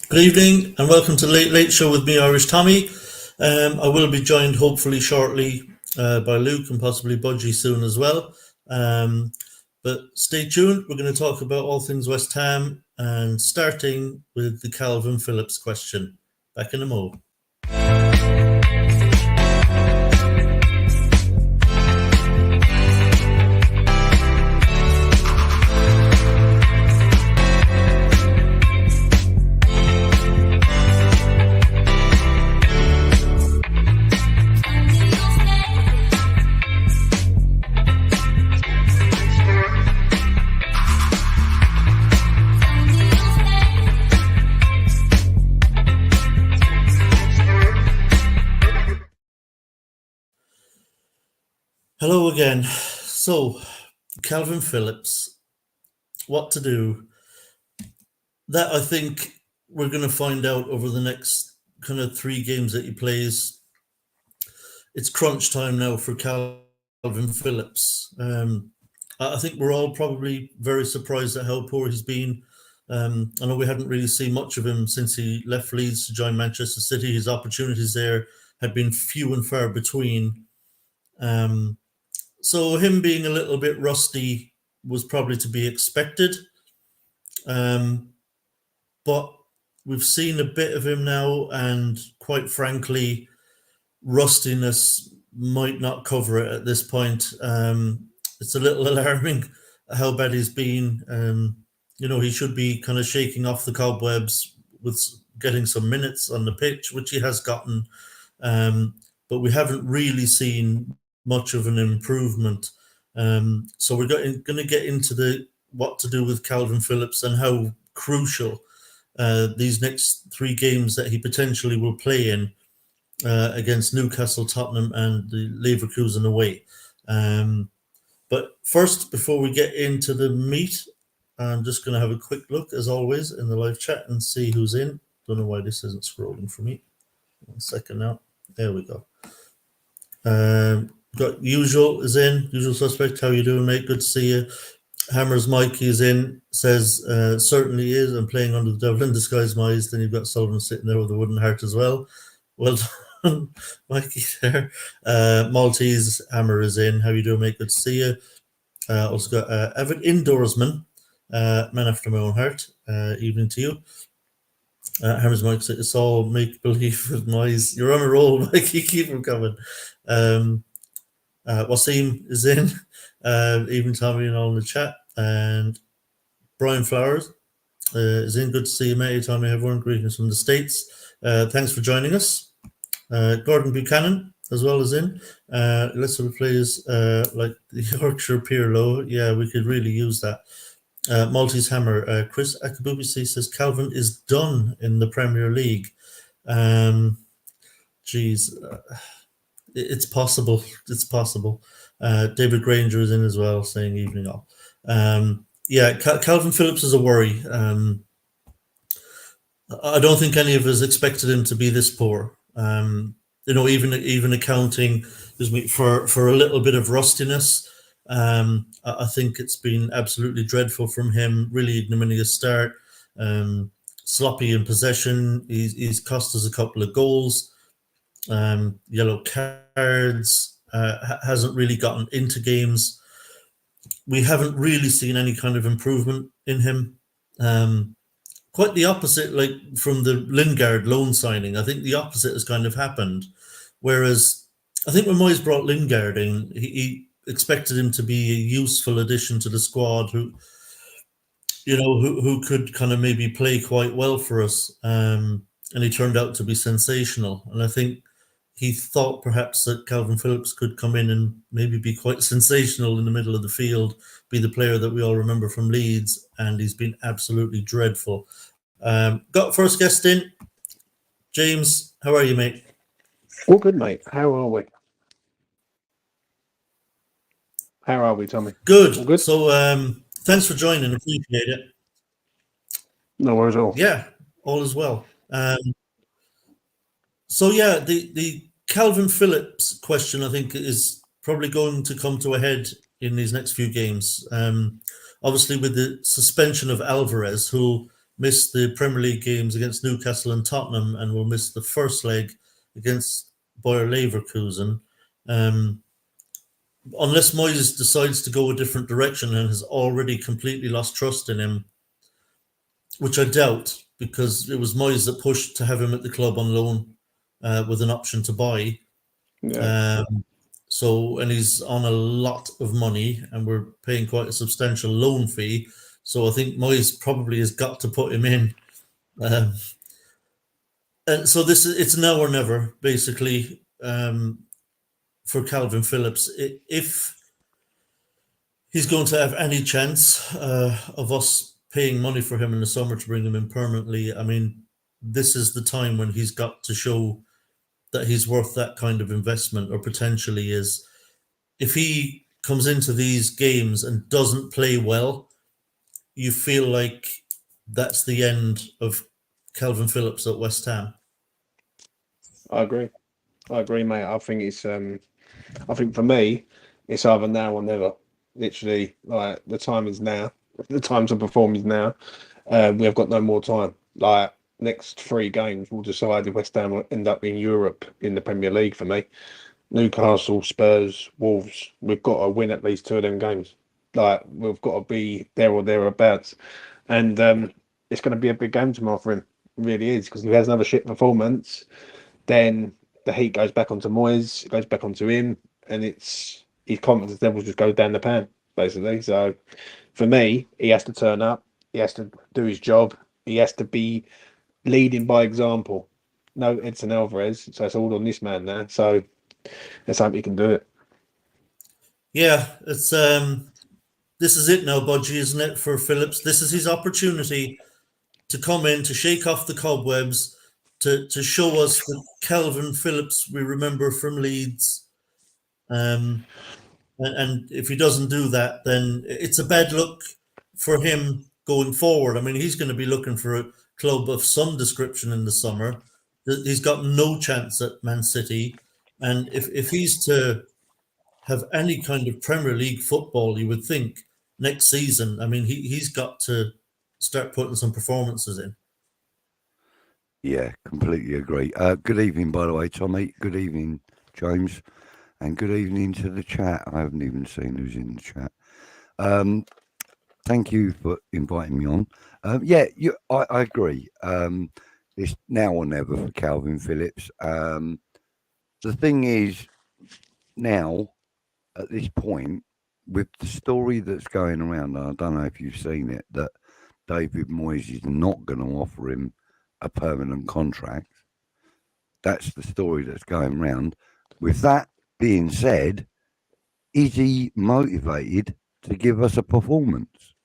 Good evening and welcome to Late Late Show with me, Irish Tommy. I will be joined hopefully shortly by Luke and possibly Budgie soon as well. But stay tuned. We're going to talk about all things West Ham and starting with the Kalvin Phillips question. Back in a mo. Hello again. So, Kalvin Phillips, what to do? That I think we're going to find out over the next kind of 3 games that he plays. It's crunch time now for Kalvin Phillips. I think we're all probably very surprised at how poor he's been. I know we hadn't really seen much of him since he left Leeds to join Manchester City. His opportunities there had been few and far between. So him being a little bit rusty was probably to be expected. But we've seen a bit of him now, and quite frankly, rustiness might not cover it at this point. It's a little alarming how bad he's been. He should be kind of shaking off the cobwebs with getting some minutes on the pitch, which he has gotten. But we haven't really seen much of an improvement. So we're going to get into what to do with Kalvin Phillips and how crucial these next 3 games that he potentially will play in against Newcastle, Tottenham and the Leverkusen away. But first, before we get into the meat, I'm just going to have a quick look, as always, in the live chat and see who's in. Don't know why this isn't scrolling for me. 1 second now. There we go. Got Usual is in. Usual Suspect. How you doing, mate? Good to see you. Hammers Mikey is in. Says certainly is. I'm playing under the devil in disguise, my eyes. Then you've got Sullivan sitting there with a wooden heart as well. Well done, Mikey. There. Maltese Hammer is in. How you doing, mate? Good to see you. Also got avid indoorsman, man after my own heart. Evening to you. Hammers Mike said it's all make believe with noise. You're on a roll, Mikey. Keep them coming. Wasim is in. Even Tommy and all in the chat. And Brian Flowers is in. Good to see you, mate. Tommy, everyone. Greetings from the States. Thanks for joining us. Gordon Buchanan as well as in. Let's sort of players like the Yorkshire Pirlo. Yeah, we could really use that. Maltese Hammer. Chris Akabusi says Kalvin is done in the Premier League. It's possible. It's possible. David Granger is in as well, saying evening all. Kalvin Phillips is a worry. I don't think any of us expected him to be this poor. Even accounting for a little bit of rustiness. I think it's been absolutely dreadful from him. Really ignominious start. Sloppy in possession. He's cost us a couple of goals. Yellow cards. Hasn't really gotten into games. We haven't really seen any kind of improvement in him. Quite the opposite, like from the Lingard loan signing. I think the opposite has kind of happened. Whereas I think when Moyes brought Lingard in, he expected him to be a useful addition to the squad who could kind of maybe play quite well for us. And he turned out to be sensational. And I think he thought perhaps that Kalvin Phillips could come in and maybe be quite sensational in the middle of the field, be the player that we all remember from Leeds, and he's been absolutely dreadful. Got first guest in. James, how are you, mate? All good, mate. How are we? How are we, Tommy? Good. All good? So thanks for joining. Appreciate it. No worries at all. Yeah, all is well. The Kalvin Phillips question, I think, is probably going to come to a head in these next few games. Obviously, with the suspension of Alvarez, who miss the Premier League games against Newcastle and Tottenham, and will miss the first leg against Bayer Leverkusen. Unless Moyes decides to go a different direction and has already completely lost trust in him, which I doubt, because it was Moyes that pushed to have him at the club on loan with an option to buy. Yeah. And he's on a lot of money, and we're paying quite a substantial loan fee. So I think Moyes probably has got to put him in. And so it's now or never, basically, for Kalvin Phillips. If he's going to have any chance of us paying money for him in the summer to bring him in permanently, I mean, this is the time when he's got to show that he's worth that kind of investment, or potentially is. If he comes into these games and doesn't play well, you feel like that's the end of Kalvin Phillips at West Ham. I agree, mate. I think it's I think for me, it's either now or never. Literally, like, the time is now. The time to perform is now. We have got no more time. Like, next 3 games will decide if West Ham will end up in Europe in the Premier League for me. Newcastle, Spurs, Wolves. We've got to win at least 2 of them games. Like, we've got to be there or thereabouts. And it's going to be a big game tomorrow for him. It really is, because if he has another shit performance, then the heat goes back onto Moyes, it goes back onto him, and his confidence levels just go down the pan, basically. So for me, he has to turn up, he has to do his job, he has to be leading by example. No Edson Alvarez, so it's all on this man now. So let's hope he can do it. Yeah, it's this is it now, Budgie, isn't it, for Phillips? This is his opportunity to come in, to shake off the cobwebs, to show us the Kalvin Phillips we remember from Leeds. And if he doesn't do that, then it's a bad look for him going forward. I mean, he's going to be looking for a club of some description in the summer. He's got no chance at Man City. And if he's to have any kind of Premier League football, you would think next season, I mean, he's got to start putting some performances in. Yeah, completely agree. Good evening, by the way, Tommy. Good evening, James. And good evening to the chat. I haven't even seen who's in the chat. Thank you for inviting me on. I agree. It's now or never for Kalvin Phillips. The thing is, now, at this point, with the story that's going around, and I don't know if you've seen it, that David Moyes is not going to offer him a permanent contract. That's the story that's going around. With that being said, is he motivated to give us a performance?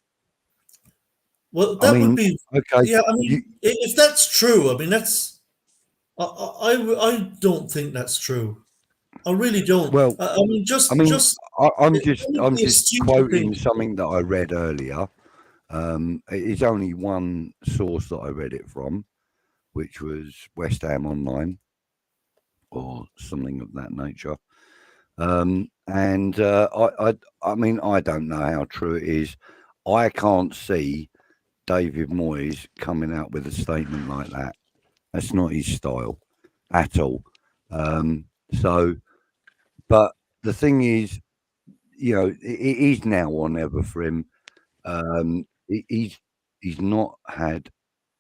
Well, that would be okay. Yeah, I mean, if that's true, I mean, that's I don't think that's true. I really don't. Well, I'm just quoting something that I read earlier. It's only one source that I read it from, which was West Ham Online or something of that nature. I mean, I don't know how true it is. I can't see David Moyes coming out with a statement like that. That's not his style at all. But the thing is, you know, it is now or never for him. He's not had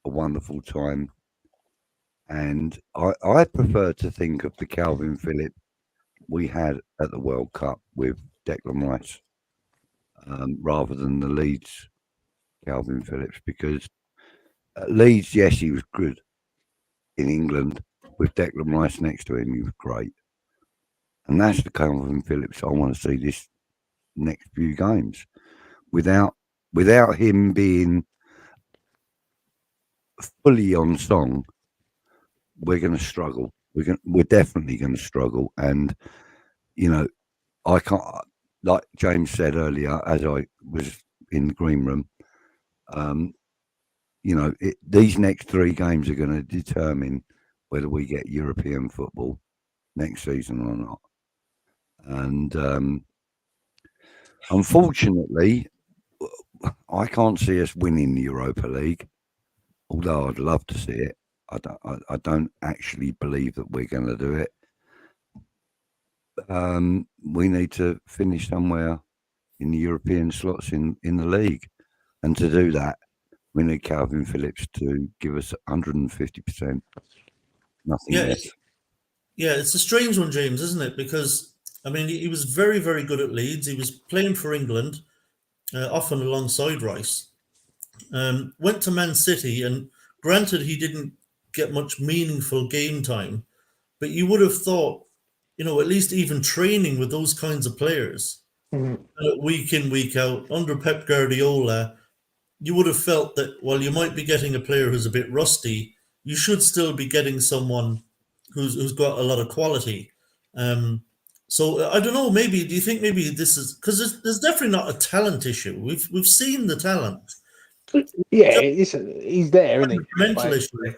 a wonderful time, and I prefer to think of the Kalvin Phillips we had at the World Cup with Declan Rice, rather than the Leeds Kalvin Phillips, because at Leeds, yes, he was good. In England, with Declan Rice next to him, he was great. And that's the Kalvin Phillips I want to see this next few games. Without him being fully on song, we're going to struggle. We're definitely going to struggle. And, you know, I can't, like James said earlier, as I was in the green room, you know, these next 3 games are going to determine whether we get European football next season or not. And unfortunately, I can't see us winning the Europa League. although I'd love to see it, I don't actually believe that we're going to do it. We need to finish somewhere in the European slots in the league, and to do that, we need Kalvin Phillips to give us 150%. Nothing less. Yeah, it's a strange one, James, isn't it? Because I mean, he was very, very good at Leeds. He was playing for England, often alongside Rice. Went to Man City, and granted, he didn't get much meaningful game time, but you would have thought, at least even training with those kinds of players, week in, week out, under Pep Guardiola, you would have felt that while you might be getting a player who's a bit rusty, you should still be getting someone who's got a lot of quality. So I don't know. Maybe do you think maybe this is because there's definitely not a talent issue. We've seen the talent. Yeah, he's there, isn't he? Mental Like, issue.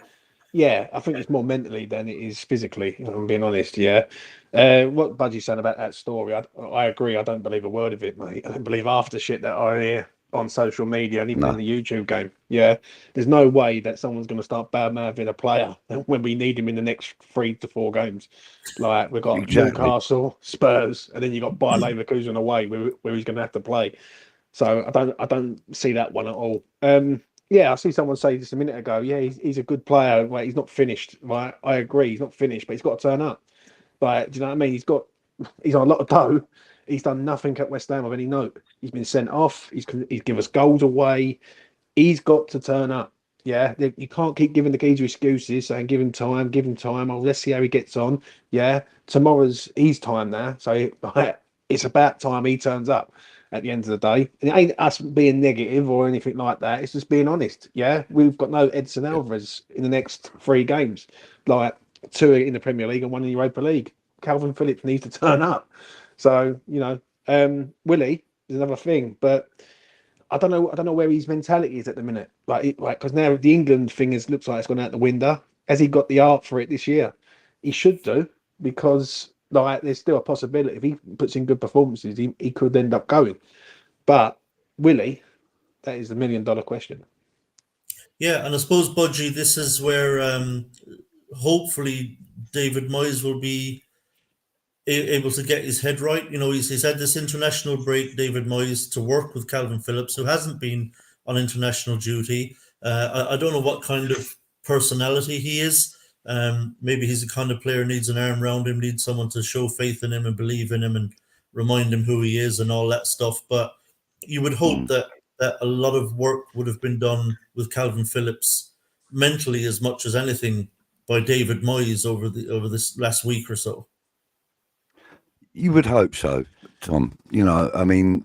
yeah, I think it's more mentally than it is physically, if I'm being honest. Yeah. What Budgie's saying about that story, I agree. I don't believe a word of it, mate. I don't believe half the shit that I hear on social media and even in the YouTube game. Yeah. There's no way that someone's going to start bad-mouthing a player when we need him in the next 3 to 4 games. Like, we've got Newcastle, Spurs, and then you've got Bayer Leverkusen away where he's going to have to play. So I don't see that one at all. Yeah, I see someone say this a minute ago. Yeah, he's a good player. Right, he's not finished. Right, I agree. He's not finished, but he's got to turn up. Like, do you know what I mean? He's on a lot of dough. He's done nothing at West Ham of any note. He's been sent off. He's given us goals away. He's got to turn up. Yeah, you can't keep giving the geezer excuses, saying give him time. Oh, let's see how he gets on. Yeah, tomorrow's his time now, so it's about time he turns up. At the end of the day, and it ain't us being negative or anything like that. It's just being honest. Yeah, we've got no Edson Alvarez in the next 3 games, like 2 in the Premier League and 1 in the Europa League. Kalvin Phillips needs to turn up. So Willie is another thing, but I don't know where his mentality is at the minute. Like because now the England thing looks like it's gone out the window. Has he got the art for it this year? He should do, because there's still a possibility if he puts in good performances, he could end up going. But Willie, that is the $1 million question. Yeah, and I suppose, Budgie, this is where hopefully David Moyes will be able to get his head right. He's had this international break, David Moyes, to work with Kalvin Phillips, who hasn't been on international duty. I don't know what kind of personality he is. Maybe he's the kind of player needs an arm around him, needs someone to show faith in him and believe in him and remind him who he is and all that stuff. But you would hope that a lot of work would have been done with Kalvin Phillips mentally as much as anything by David Moyes over this last week or so. You would hope so, Tom. I mean,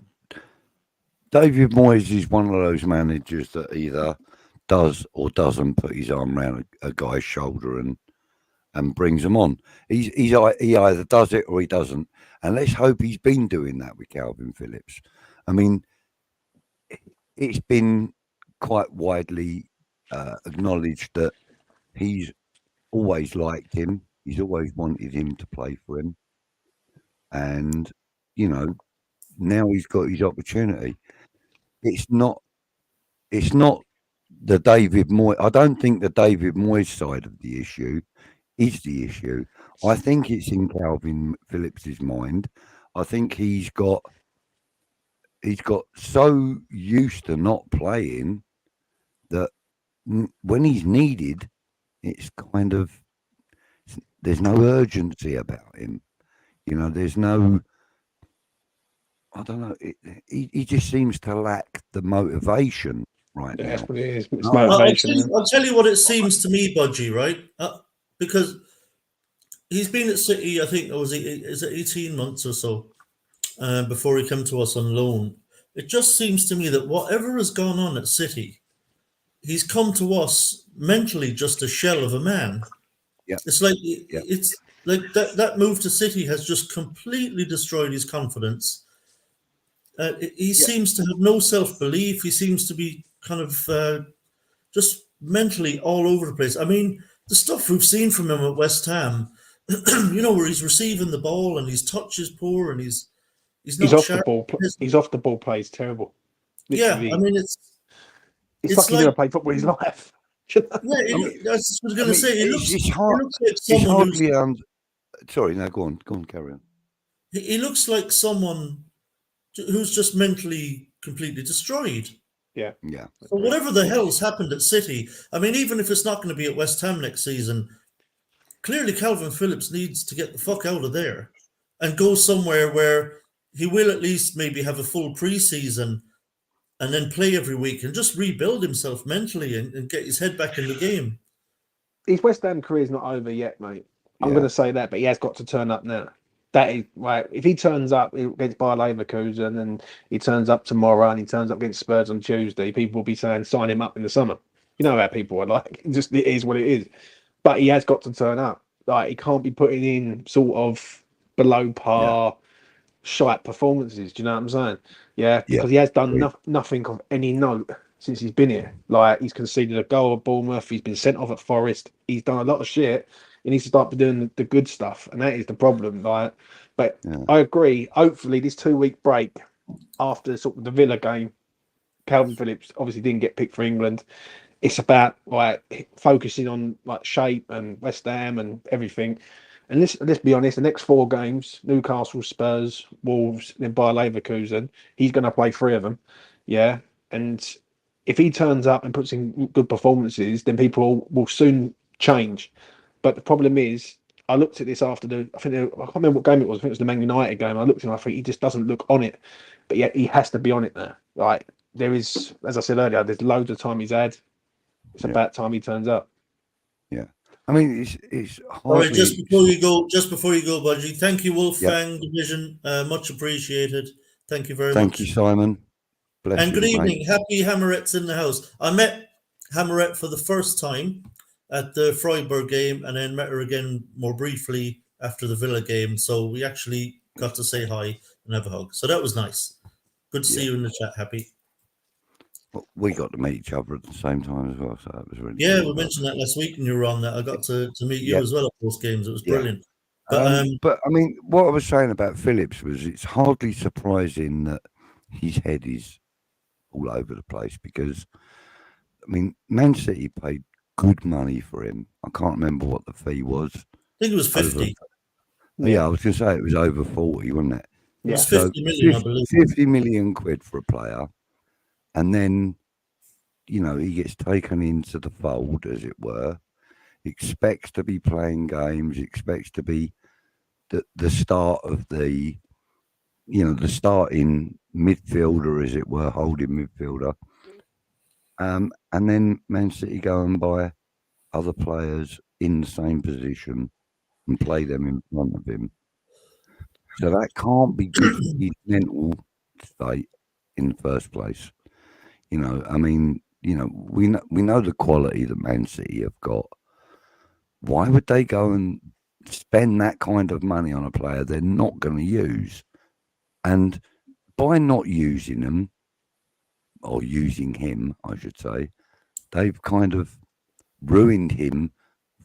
David Moyes is one of those managers that either does or doesn't put his arm around a guy's shoulder and brings him on. He either does it or he doesn't. And let's hope he's been doing that with Kalvin Phillips. I mean, it's been quite widely acknowledged that he's always liked him. He's always wanted him to play for him. And, now he's got his opportunity. It's not the David Moyes. I don't think the David Moyes side of the issue is the issue. I think it's in Kalvin Phillips's mind. I think he's got so used to not playing that when he's needed, it's kind of, there's no urgency about him. There's no, I don't know. He just seems to lack the motivation right now. That's what it is. It's motivation. I'll tell you what it seems to me, Budgie, right? Because he's been at City, I think, is it 18 months or so before he came to us on loan. It just seems to me that whatever has gone on at City, he's come to us mentally just a shell of a man. Yeah. It's like that move to City has just completely destroyed his confidence. He seems to have no self-belief. He seems to be kind of just mentally all over the place. I mean, the stuff we've seen from him at West Ham, where he's receiving the ball and his touch is poor and he's off the ball. He's off the ball play is terrible. Literally. Yeah, I mean, it's like he's never played football in his life. Yeah, I mean, that's what I was I going to mean, say. it's He hard. looks like It's someone who's hardly. Sorry, no, go on, carry on. he looks like someone who's just mentally completely destroyed. Yeah. Yeah, So whatever the hell's happened at City, I mean, even if it's not going to be at West Ham next season, clearly Kalvin Phillips needs to get the fuck out of there and go somewhere where he will at least maybe have a full pre-season and then play every week and just rebuild himself mentally and get his head back in the game. His West Ham career's not over yet, mate. I'm Yeah. going to say that, but he has got to turn up now. That is right. If he turns up against Bayer Leverkusen and he turns up tomorrow and he turns up against Spurs on Tuesday, people will be saying sign him up in the summer. You know how people are like. It is what it is. But he has got to turn up. Like he can't be putting in sort of below par, shite performances. Do you know what I'm saying? Yeah, Yeah. because he has done Agreed. nothing of any note since he's been here. Like he's conceded a goal at Bournemouth. He's been sent off at Forest. He's done a lot of shit. He needs to start doing the good stuff, and that is the problem. Like, but Yeah. I agree. Hopefully, this 2 week break after sort of the Villa game, Kalvin Phillips obviously didn't get picked for England. It's about like focusing on like shape and West Ham and everything. And let's be honest, the next 4 games: Newcastle, Spurs, Wolves, then Bayer Leverkusen. He's going to play 3 of them. Yeah, and if he turns up and puts in good performances, then people will soon change. But the problem is, I looked at this after I can't remember what game it was. I think it was the Man United game. I looked at him, I think he just doesn't look on it. But yet he has to be on it now. Like there is, as I said earlier, there's loads of time he's had. It's about time he turns up. Yeah. I mean, it's All right, hardly. just before you go, Budgie, thank you, Yeah. Wolfgang Division. Much appreciated. Thank you very Thank much. you, Simon. Bless And you, good evening. mate. Happy Hammerettes in the house. I met Hammerette for the first time at the Freiburg game and then met her again more briefly after the Villa game. So we actually got to say hi and have a hug. So that was nice. Good to see you in the chat, Happy. Well, we got to meet each other at the same time as well, so that was really Yeah, cool. we mentioned that last week when you were on that. I got to meet you as well at those games. It was brilliant. But I mean, what I was saying about Phillips was it's hardly surprising that his head is all over the place because, I mean, Man City paid good money for him. I can't remember what the fee was. I think it was 50. Yeah, I was going to say it was over 40, wasn't it? It was Yeah. 50 million, I believe. 50 million quid for a player. And then, you know, he gets taken into the fold, as it were, expects to be playing games, expects to be the start of the, you know, the starting midfielder, as it were, holding midfielder. And then Man City go and buy other players in the same position and play them in front of him. So that can't be good for his mental state in the first place. You know, I mean, you know, we know the quality that Man City have got. Why would they go and spend that kind of money on a player they're not going to use? And by not using them, or using him, I should say, they've kind of ruined him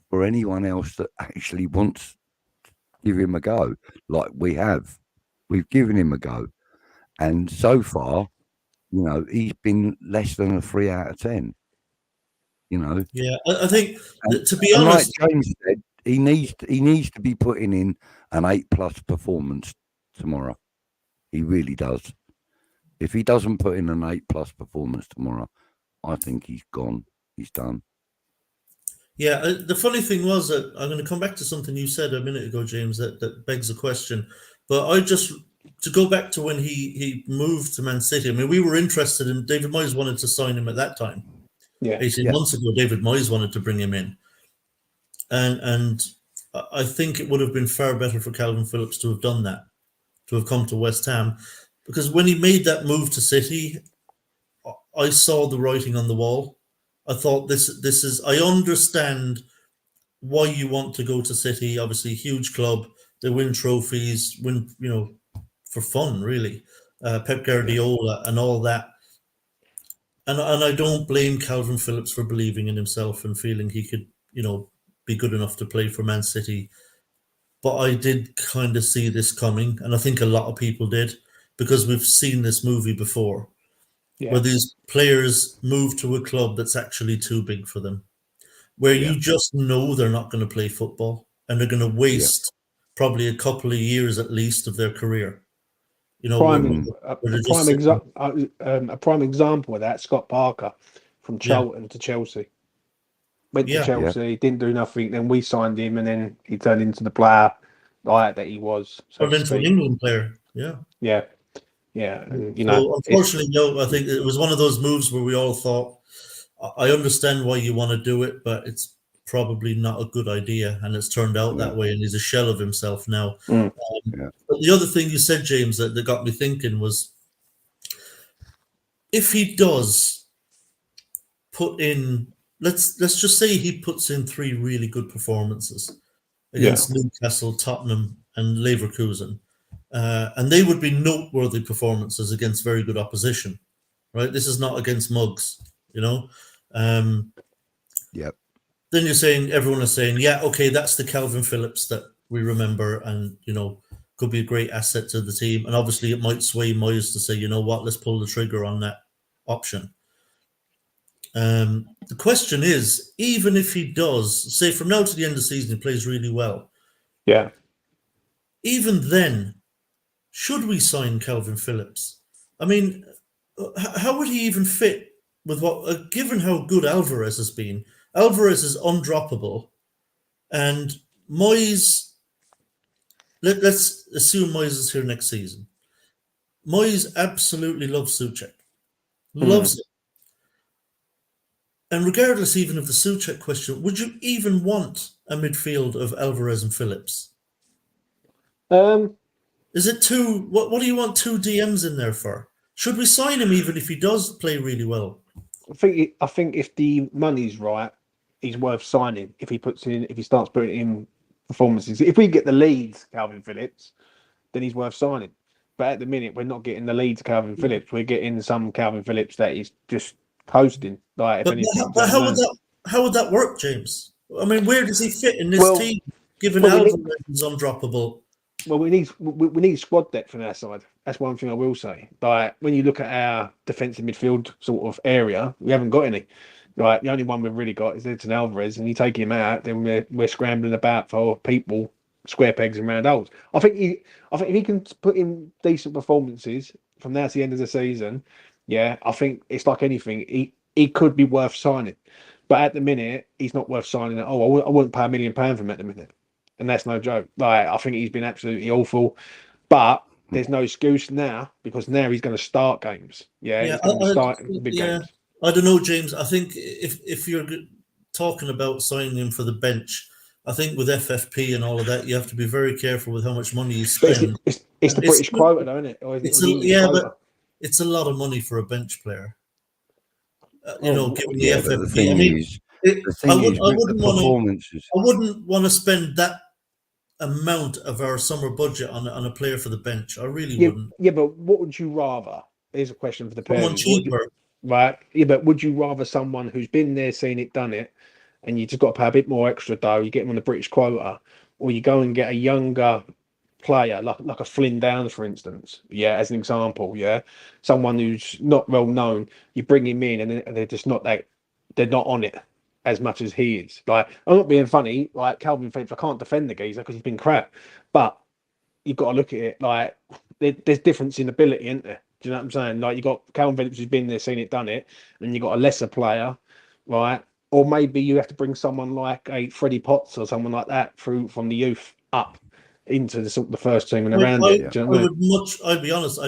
for anyone else that actually wants to give him a go, like we have. We've given him a go. And so far, you know, he's been less than a 3 out of 10. You know. Yeah, I think to be and honest, like James said, he needs to be putting in an 8+ performance tomorrow. He really does. If he doesn't put in an 8+ performance tomorrow, I think he's gone. He's done. Yeah, the funny thing was that I'm going to come back to something you said a minute ago, James, that begs a question. But to go back to when he moved to Man City, I mean, we were interested in David Moyes wanted to sign him at that time. Yeah. 18 months ago, David Moyes wanted to bring him in. And I think it would have been far better for Kalvin Phillips to have done that, to have come to West Ham. Because when he made that move to City, I saw the writing on the wall. I thought this is, I understand why you want to go to City. Obviously, huge club. They win trophies, win, you know, for fun, really. Pep Guardiola and all that. And I don't blame Kalvin Phillips for believing in himself and feeling he could, you know, be good enough to play for Man City. But I did kind of see this coming, and I think a lot of people did, because we've seen this movie before, where these players move to a club that's actually too big for them. where Yeah. you just know they're not going to play football and they're going to waste probably a couple of years at least of their career. You know, where they're just sitting, A prime example of that, Scott Parker from yeah, Charlton to Chelsea. Went to yeah. Chelsea, didn't do nothing. Then we signed him, and then he turned into the player like that he was, so Turned to into an speak. England player. Yeah. Yeah, yeah. And, So it's unfortunately, no, I think it was one of those moves where we all thought, I understand why you want to do it, but it's probably not a good idea. And it's turned out that way. And he's a shell of himself now. Mm. But the other thing you said, James, that got me thinking was, if he does put in, let's just say he puts in 3 really good performances against Newcastle, Tottenham, and Leverkusen, and they would be noteworthy performances against very good opposition, right? This is not against mugs, you know. Yep. Then everyone is saying, yeah, okay, that's the Kalvin Phillips that we remember, and could be a great asset to the team. And obviously, it might sway Moyes to say, you know what, let's pull the trigger on that option. The question is, even if he does, say from now to the end of the season, he plays really well. Yeah. Even then, should we sign Kalvin Phillips? I mean, how would he even fit with what, given how good Alvarez has been? Alvarez is undroppable, and Moyes. Let's assume Moyes is here next season. Moyes absolutely loves Souček, loves it. And regardless even of the Souček question, would you even want a midfield of Alvarez and Phillips? Is it too? What do you want 2 DMs in there for? Should we sign him even if he does play really well? I think if the money's right, he's worth signing. If he starts putting in performances, if we get the leads, Kalvin Phillips, then he's worth signing. But at the minute, we're not getting the leads, Kalvin Phillips. We're getting some Kalvin Phillips that is just coasting. Like, if But, anything, but how would that work, James? I mean, where does he fit in this team? Given well, Alvarez is undroppable. Well, we need squad depth from our side. That's one thing I will say. Like, when you look at our defensive midfield sort of area, we haven't got any. Right, the only one we've really got is Edson Alvarez, and you take him out, then we're scrambling about for people, square pegs and round holes. I think if he can put in decent performances from now to the end of the season, yeah, I think it's like anything. He could be worth signing, but at the minute, he's not worth signing at all. I wouldn't pay £1 million for him at the minute. And that's no joke. Like, I think he's been absolutely awful, but there's no excuse now because now he's going to start games. Yeah, he's going to be starting big games. I don't know, James. I think if you're talking about signing him for the bench, I think with FFP and all of that, you have to be very careful with how much money you spend. It's the British quota, though, isn't it? But it's a lot of money for a bench player. Given the FFP. I wouldn't want to spend that amount of our summer budget on a player for the bench. I really wouldn't. Yeah, but what would you rather? Here's a question for the parents. Someone cheaper. Right. Yeah, but would you rather someone who's been there, seen it, done it, and you just got to pay a bit more extra dough, you get him on the British quota, or you go and get a younger player, like a Flynn Downs, for instance, yeah, as an example, yeah, someone who's not well known, you bring him in and they're just not they're not on it as much as he is. Like, I'm not being funny, like Kalvin Phillips, I can't defend the geezer because he's been crap, but you've got to look at it like there's difference in ability, isn't there? Do you know what I'm saying? Like, you got Kalvin Phillips who's been there, seen it, done it, and you got a lesser player, right? Or maybe you have to bring someone like a Freddie Potts or someone like that through from the youth up into the first team and around it. Do you know what I'd be honest,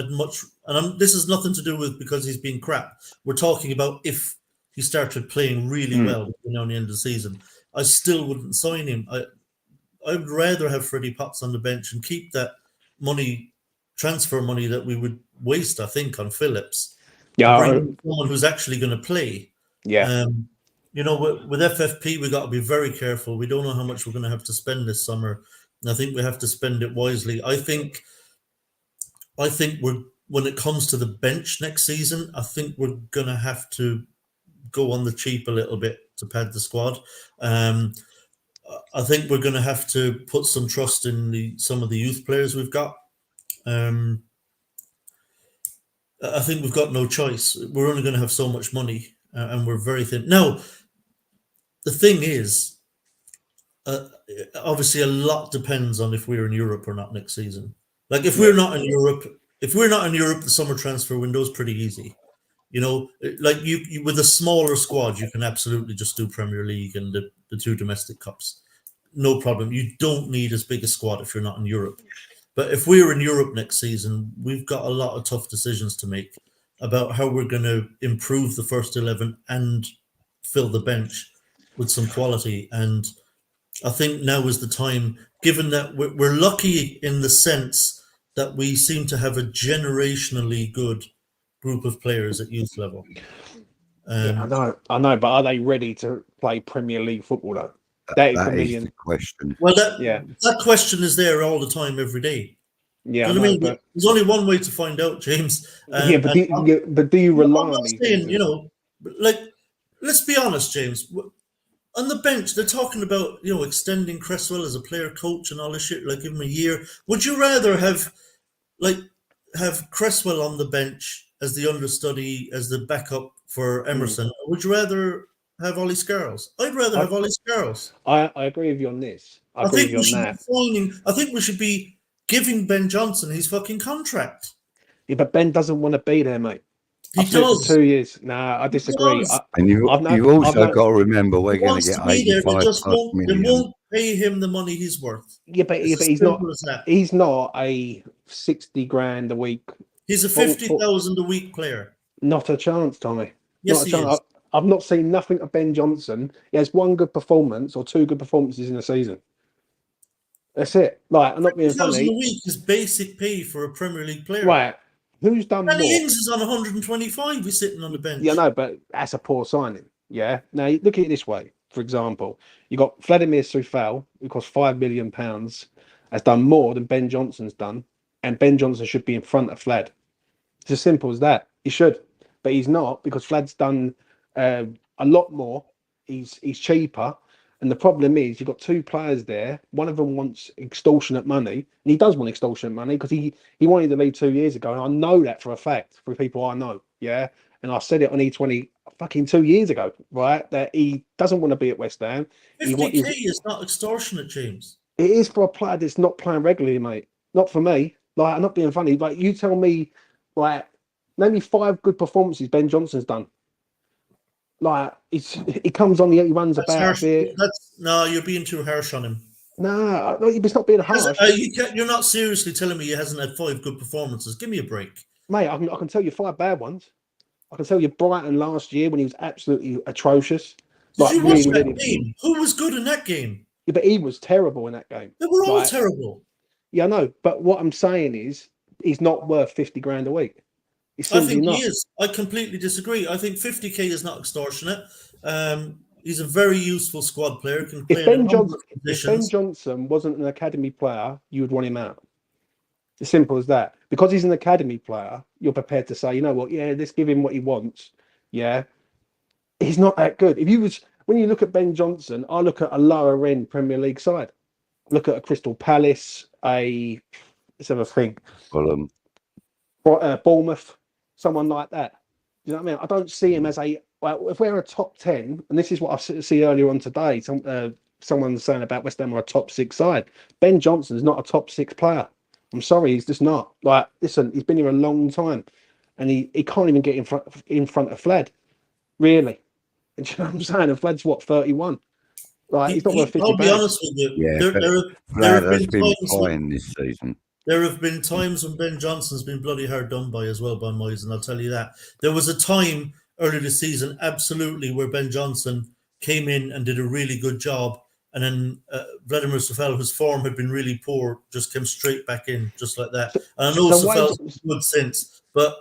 this has nothing to do with because he's been crap. We're talking about if he started playing really well on the end of the season. I still wouldn't sign him. I would rather have Freddie Potts on the bench and keep that transfer money that we would waste, I think, on Phillips. Yeah, bring in someone who's actually going to play. Yeah. With FFP, we got to be very careful. We don't know how much we're going to have to spend this summer, and I think we have to spend it wisely. I think when it comes to the bench next season, I think we're going to have to go on the cheap a little bit to pad the squad. I think we're going to have to put some trust in some of the youth players we've got. I think we've got no choice. We're only going to have so much money, and we're very thin. Now, the thing is, obviously, a lot depends on if we're in Europe or not next season. Like if we're not in Europe, the summer transfer window is pretty easy. You know, like you with a smaller squad, you can absolutely just do Premier League and the two domestic cups, no problem. You don't need as big a squad if you're not in Europe. But if we're in Europe next season, we've got a lot of tough decisions to make about how we're going to improve the first 11 and fill the bench with some quality. And I think now is the time, given that we're lucky in the sense that we seem to have a generationally good group of players at youth level. I know, but are they ready to play Premier League football though? That is the question. Well, that question is there all the time, every day. Yeah, I mean, there's only one way to find out, James. But do you rely on these things? You know, like, let's be honest, James. On the bench, they're talking about, you know, extending Cresswell as a player coach and all this shit, like give him a year. Would you rather have Cresswell on the bench as the understudy, as the backup for Emerson? Or would you rather have Ollie Scarles? I'd rather have Ollie Scarles. I agree with you on this. I think we should be giving Ben Johnson his fucking contract. Yeah, but Ben doesn't want to be there, mate. He does. For 2 years. Nah, I disagree. And you've also got to remember we're going to get 85 plus million. They won't pay him the money he's worth. Yeah, but he's not. He's not a 60 grand a week. He's a 50,000 a week player. Not a chance, Tommy. Yes, he is. I've not seen nothing of Ben Johnson. He has one good performance or two good performances in a season. That's it. Like, I'm not being funny. a week is basic pay for a Premier League player. Right. Who's done more? Danny Ings is on 125. He's sitting on the bench. Yeah, no, but that's a poor signing. Yeah. Now, look at it this way. For example, you got Vladimir Soufal, who cost £5 million, has done more than Ben Johnson's done, and Ben Johnson should be in front of Vlad. It's as simple as that. He should, but he's not, because Vlad's done a lot more. He's cheaper. And the problem is, you've got two players there. One of them wants extortionate money, and he does want extortionate money because he wanted to leave 2 years ago. And I know that for a fact, for people I know. Yeah. And I said it on E20 fucking 2 years ago, right? That he doesn't want to be at West Ham. 50k is not extortionate, James. It is for a player that's not playing regularly, mate. Not for me. Like, I'm not being funny. Like, you tell me, like, name me 5 good performances Ben Johnson's done. Like, he comes on, he runs about a bit. No, you're being too harsh on him. No, it's not being harsh. You're not seriously telling me he hasn't had 5 good performances. Give me a break. Mate, I can tell you 5 bad ones. I can tell you Brighton last year when he was absolutely atrocious. Did you watch that game? Who was good in that game? Yeah, but he was terrible in that game. They were all terrible. Yeah, I know. But what I'm saying is, he's not worth 50 grand a week. I think he is. I completely disagree. I think 50k is not extortionate. He's a very useful squad player. Can play if Ben Johnson wasn't an academy player, you would want him out. As simple as that. Because he's an academy player, you're prepared to say, you know what? Yeah, let's give him what he wants. Yeah, he's not that good. When you look at Ben Johnson, I look at a lower end Premier League side. Look at a Crystal Palace, let's have a think. Bournemouth. Someone like that. You know what I mean? I don't see him as if we're a top 10, and this is what I see earlier on today, someone saying about West Ham are a top 6 side. Ben Johnson's not a top 6 player. I'm sorry, he's just not. Like, listen, he's been here a long time, and he can't even get in front of Vlad. Really. And you know what I'm saying? And Vlad's what, 31? Like, he's not worth 50 I'll be honest with you. Yeah, Vlad has been fine this season. There have been times when Ben Johnson's been bloody hard done by as well by Moyes, and I'll tell you that. There was a time earlier this season, absolutely, where Ben Johnson came in and did a really good job, and then Vladimir Soufal, whose form had been really poor, just came straight back in, just like that. And I know Soufal's been good since, but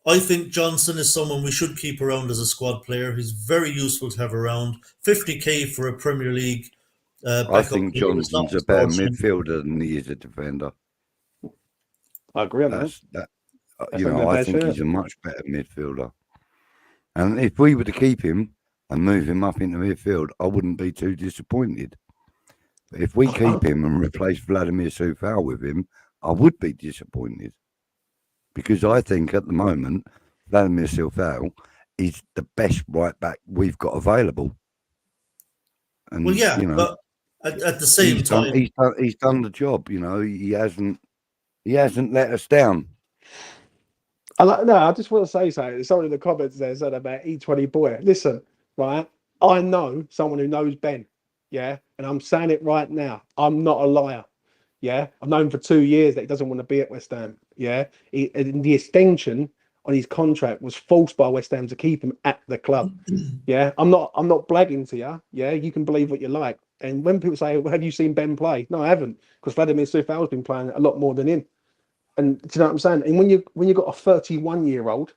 I think Johnson is someone we should keep around as a squad player. He's very useful to have around. 50k for a Premier League I think Johnson's a better midfielder than he is a defender. I agree on that. I think he's a much better midfielder. And if we were to keep him and move him up into midfield, I wouldn't be too disappointed. But if we keep him and replace Vladimir Soufal with him, I would be disappointed. Because I think at the moment, Vladimir Soufal is the best right back we've got available. And Well, yeah, you know, but at the same time, he's done the job. You know, he hasn't let us down. I just want to say something. Someone in the comments there said about E20 boy. Listen, right? I know someone who knows Ben, yeah, and I'm saying it right now. I'm not a liar, yeah. I've known him for 2 years that he doesn't want to be at West Ham, yeah. And the extension on his contract was forced by West Ham to keep him at the club, yeah. I'm not blagging to you, yeah. You can believe what you like. And when people say, well, "Have you seen Ben play?" No, I haven't, because Vladimir Sufal's been playing a lot more than him. And do you know what I'm saying? And when you got a 31-year-old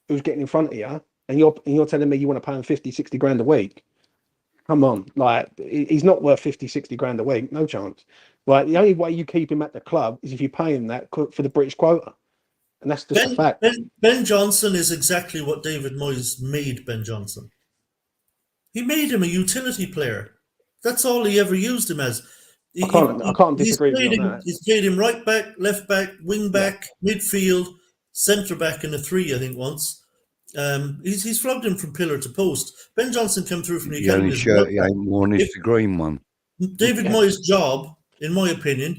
who's getting in front of you, and you're telling me you want to pay him 50, 60 grand a week, come on, like he's not worth 50, 60 grand a week, no chance. Like the only way you keep him at the club is if you pay him that for the British quota, and that's just a fact. Ben Johnson is exactly what David Moyes made Ben Johnson. He made him a utility player. That's all he ever used him as. I can't disagree with you on that. He's played him right back, left back, wing back, midfield, centre back in a 3, I think once. He's flogged him from pillar to post. Ben Johnson came through from the academy. His shirt he ain't worn is the green one. David Moyes' job, in my opinion,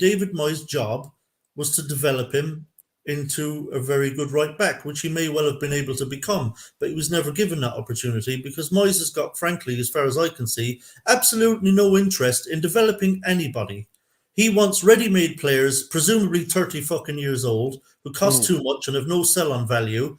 was to develop him into a very good right back, which he may well have been able to become, but he was never given that opportunity because Moyes has got, frankly, as far as I can see, absolutely no interest in developing anybody. He wants ready-made players, presumably 30 fucking years old, who cost too much and have no sell-on value,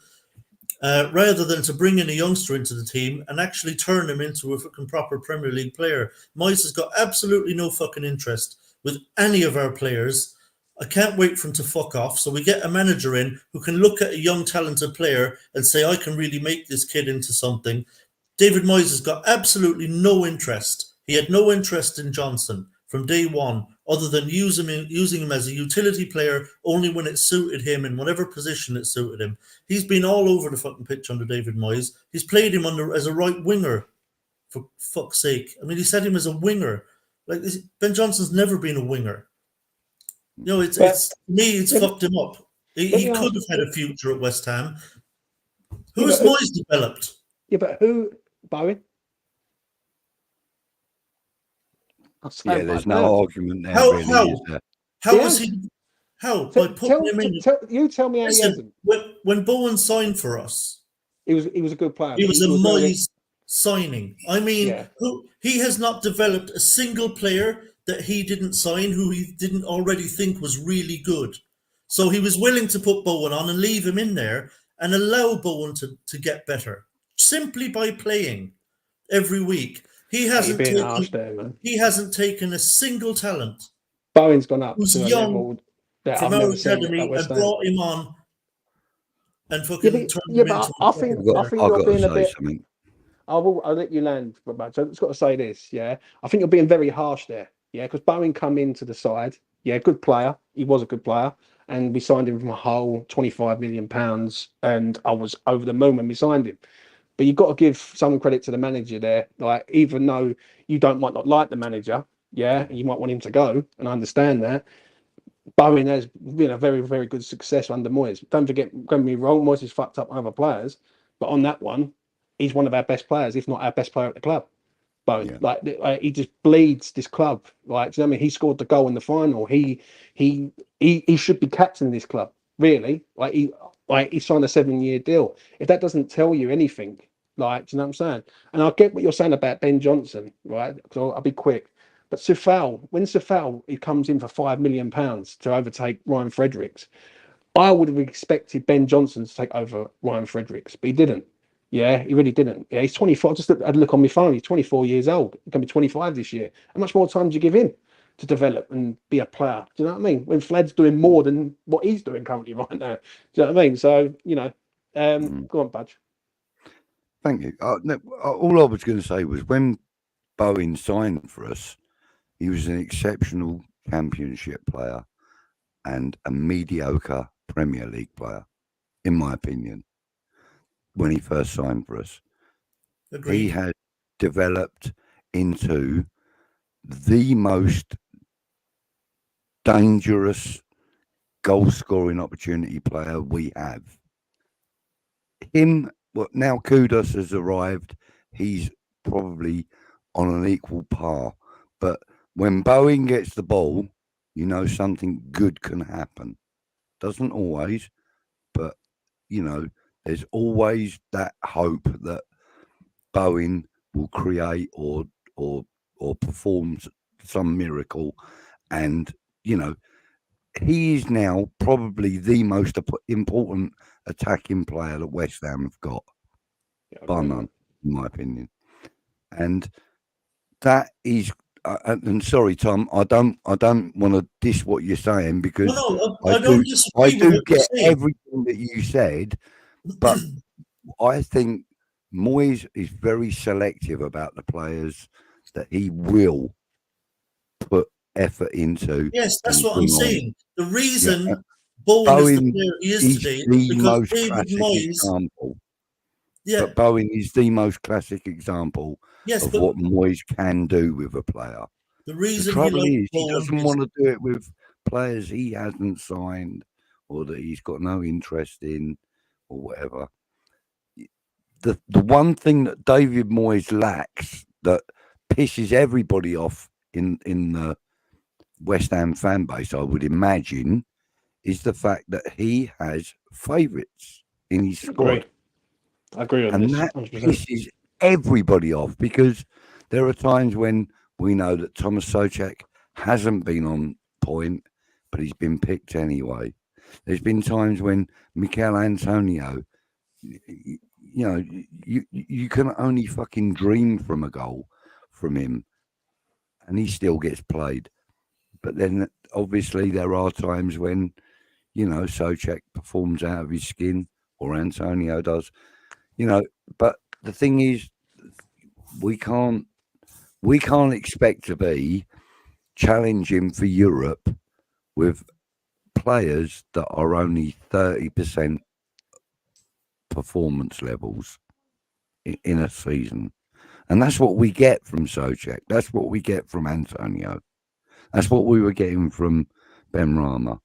rather than to bring in a youngster into the team and actually turn him into a fucking proper Premier League player. Moyes has got absolutely no fucking interest with any of our players. I can't wait for him to fuck off. So we get a manager in who can look at a young, talented player and say, I can really make this kid into something. David Moyes has got absolutely no interest. He had no interest in Johnson from day one, other than using him as a utility player only when it suited him in whatever position it suited him. He's been all over the fucking pitch under David Moyes. He's played him as a right winger, for fuck's sake. I mean, he set him as a winger. Like Ben Johnson's never been a winger. You know, it's fucked him up. He could have had a future at West Ham. Who's Moyes developed? Yeah, but who, Bowen? Yeah, there's no argument there. How was he? How? By putting him in. You tell me how he hasn't. When Bowen signed for us, he was a good player. He was a Moyes signing. I mean, he has not developed a single player that he didn't sign who he didn't already think was really good. So he was willing to put Bowen on and leave him in there and allow Bowen to get better simply by playing every week. He hasn't taken a single talent. Bowen's gone up who's young from our academy and brought him on and fucking turned him into I think you're being a bit. Something. I'll let you land, but I've just got to say this. Yeah, I think you're being very harsh there. Yeah, because Bowen come into the side. Yeah, good player. He was a good player, and we signed him from a whole £25 million, and I was over the moon when we signed him. But you've got to give some credit to the manager there. Like, even though you might not like the manager, yeah, you might want him to go, and I understand that. Bowen has been a very, very good success under Moyes. Don't forget, don't get me wrong, Moyes has fucked up other players, but on that one, he's one of our best players, if not our best player at the club. Bowen, like he just bleeds this club. Like, do you know what I mean? He scored the goal in the final. He should be captain this club, really. Like he signed a 7-year deal. If that doesn't tell you anything, like, do you know what I'm saying? And I get what you're saying about Ben Johnson, right? So I'll be quick. But when Sufal he comes in for £5 million to overtake Ryan Fredericks, I would have expected Ben Johnson to take over Ryan Fredericks, but he didn't. Yeah, he really didn't. Yeah, he's 24. I just had a look on my phone. He's 24 years old. He's going to be 25 this year. How much more time do you give him to develop and be a player? Do you know what I mean? When Flad's doing more than what he's doing currently right now. Do you know what I mean? So, go on, Budge. Thank you. All I was going to say was when Bowen signed for us, he was an exceptional Championship player and a mediocre Premier League player, in my opinion. When he first signed for us, he had developed into the most dangerous goal-scoring opportunity player we have. Now Kudos has arrived. He's probably on an equal par. But when Bowen gets the ball, you know something good can happen. Doesn't always, but you know, there's always that hope that Bowen will create or perform some miracle. And you know, he is now probably the most important attacking player that West Ham have got, by none, in my opinion. And that is, and sorry, Tom, I don't want to diss what you're saying, because I don't disagree with what get you're saying. everything that you said, but I think Moyes is very selective about the players that he will put effort into. Yes, that's and what I'm bring on. saying. The reason Bowen is the player he is today is the because most David classic Moyes. example. Yeah, But Bowen is the most classic example yes, of but what Moyes can do with a player. the The reason he trouble likes is, he Bowen doesn't is want to do it with players he hasn't signed or that he's got no interest in or whatever. The one thing that David Moyes lacks that pisses everybody off in the West Ham fan base, I would imagine, is the fact that he has favourites in his squad. I agree on And this. that 100%. pisses everybody off, because there are times when we know that Thomas Souček hasn't been on point, but he's been picked anyway. There's been times when Mikel Antonio, you know, you can only fucking dream from a goal from him, and he still gets played. But then obviously there are times when, you know, Souček performs out of his skin, or Antonio does, you know. But the thing is, we can't expect to be challenging for Europe with players that are only 30% performance levels in a season. And that's what we get from Souček. That's what we get from Antonio. That's what we were getting from Ben Rama,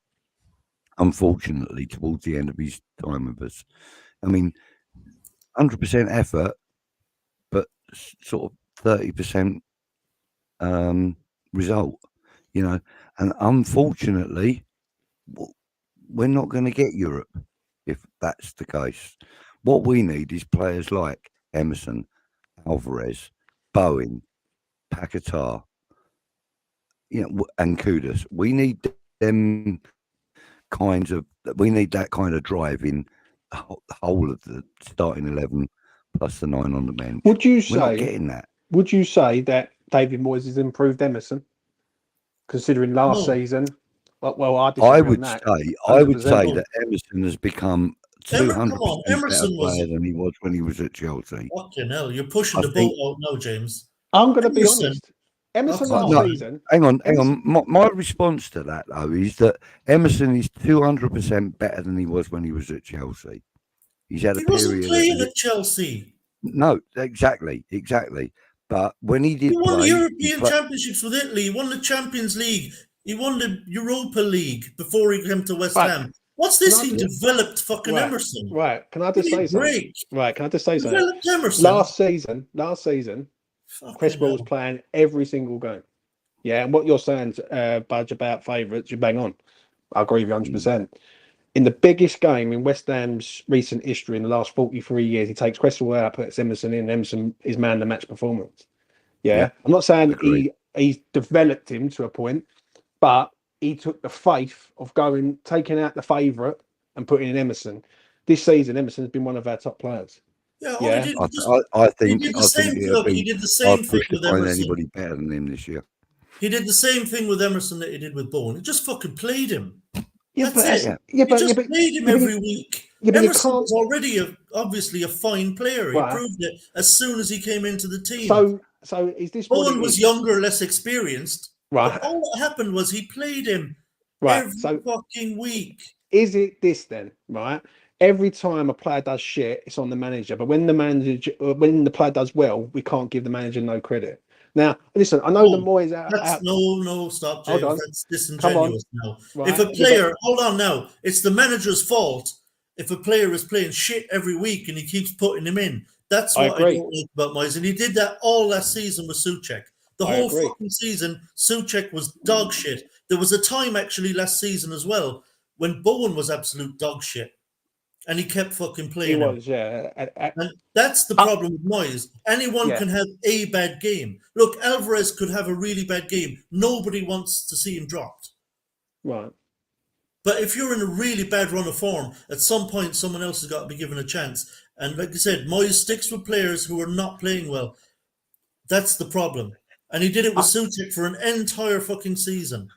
unfortunately, towards the end of his time with us. I mean, 100% effort, but sort of 30% result, you know. And unfortunately, we're not going to get Europe if that's the case. What we need is players like Emerson, Alvarez, Bowen, Paquetá, you know, and Kudus. We need them kinds of. We need that kind of drive in the whole of the starting 11 plus the 9 on the bench. Would you We're not say? getting that. Would you say that David Moyes has improved Emerson, considering last season? Well, I would say 100%. That Emerson has become 200% better player than he was when he was at Chelsea. Fucking hell, you're pushing the boat out now, James. I'm going to be honest. Emerson last season. Hang on. My response to that, though, is that Emerson is 200% better than he was when he was at Chelsea. He's had a period. He wasn't playing at Chelsea. No, exactly. But when he did, he won the European Championships with Italy. He won the Champions League. He won the Europa League before he came to West Ham. What's this? He developed fucking Emerson. Right. Can I just say something? Right. Can I just say something? Developed Emerson. Last season, Cresswell was playing every single game. Yeah. And what you're saying, Budge, about favourites, you bang on. I agree with you 100%. In the biggest game in West Ham's recent history in the last 43 years, he takes Cresswell out, puts Emerson in. Emerson is man the match performance. Yeah. I'm not saying he's developed him to a point, but he took the faith of taking out the favourite and putting in Emerson. This season, Emerson's been one of our top players. I think he did the same thing with Emerson. Anybody better than him this year? He did the same thing with Emerson that he did with Bowen. He just fucking played him. Yeah, That's it. He just played him every week. Emerson was already obviously a fine player. He proved it as soon as he came into the team. So is this? Bowen was younger, less experienced. Right. But all that happened was he played him every fucking week. Is it this then? Right. Every time a player does shit, it's on the manager. But when the player does well, we can't give the manager no credit. Now, listen, I know the Moyes out. No, stop, James. That's disingenuous now. Right. If a player, hold on now, it's the manager's fault if a player is playing shit every week and he keeps putting him in. That's I what I agree. don't like about Moyes. And he did that all last season with Souček. The I whole agree. fucking season, Souček was dog shit. There was a time actually last season as well when Bowen was absolute dog shit. And he kept fucking He playing him. was, yeah. And that's the problem with Moyes. Anyone Yeah. can have a bad game. Look, Alvarez could have a really bad game. Nobody wants to see him dropped. Right. But if you're in a really bad run of form, at some point someone else has got to be given a chance. And like I said, Moyes sticks with players who are not playing well. That's the problem. And he did it with Souček for an entire fucking season.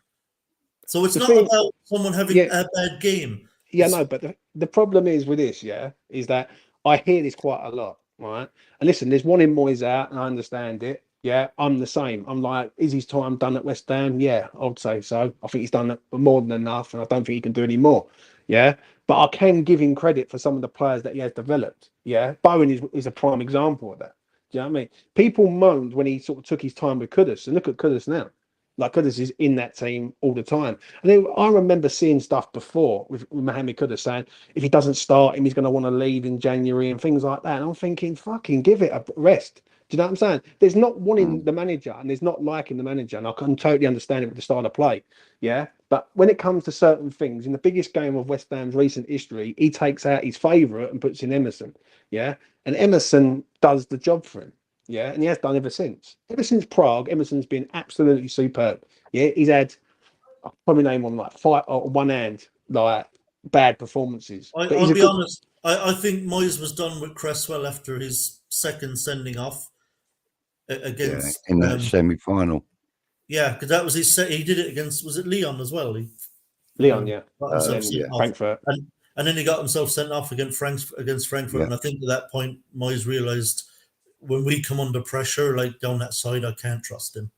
So it's not about someone having a bad game. Yeah, no, but the problem is with this, is that I hear this quite a lot, right? And listen, there's one in Moyes out, and I understand it. Yeah, I'm the same. I'm like, is his time done at West Ham? Yeah, I would say so. I think he's done more than enough, and I don't think he can do any more. Yeah, but I can give him credit for some of the players that he has developed. Yeah, Bowen is a prime example of that. Do you know what I mean? People moaned when he sort of took his time with Kudus, and look at Kudus now. Like Kudus is in that team all the time. And then I remember seeing stuff before with Mohamed Kudus saying if he doesn't start him, he's going to want to leave in January and things like that. And I'm thinking, fucking give it a rest. Do you know what I'm saying? There's not wanting the manager and there's not liking the manager. And I can totally understand it with the style of play. Yeah. But when it comes to certain things, in the biggest game of West Ham's recent history, he takes out his favourite and puts in Emerson. Yeah. And Emerson does the job for him. Yeah, and he has done ever since. Ever since Prague, Emerson's been absolutely superb. Yeah, he's had, I'll probably name on like one hand, like bad performances. I'll be honest. I think Moyes was done with Cresswell after his second sending off against in that semi-final. Yeah, because that was his set. He did it against, was it Leon as well? Leon, yeah. Frankfurt. And then he got himself sent off against Frankfurt. Yeah. And I think at that point, Moyes realised when we come under pressure, like down that side, I can't trust him.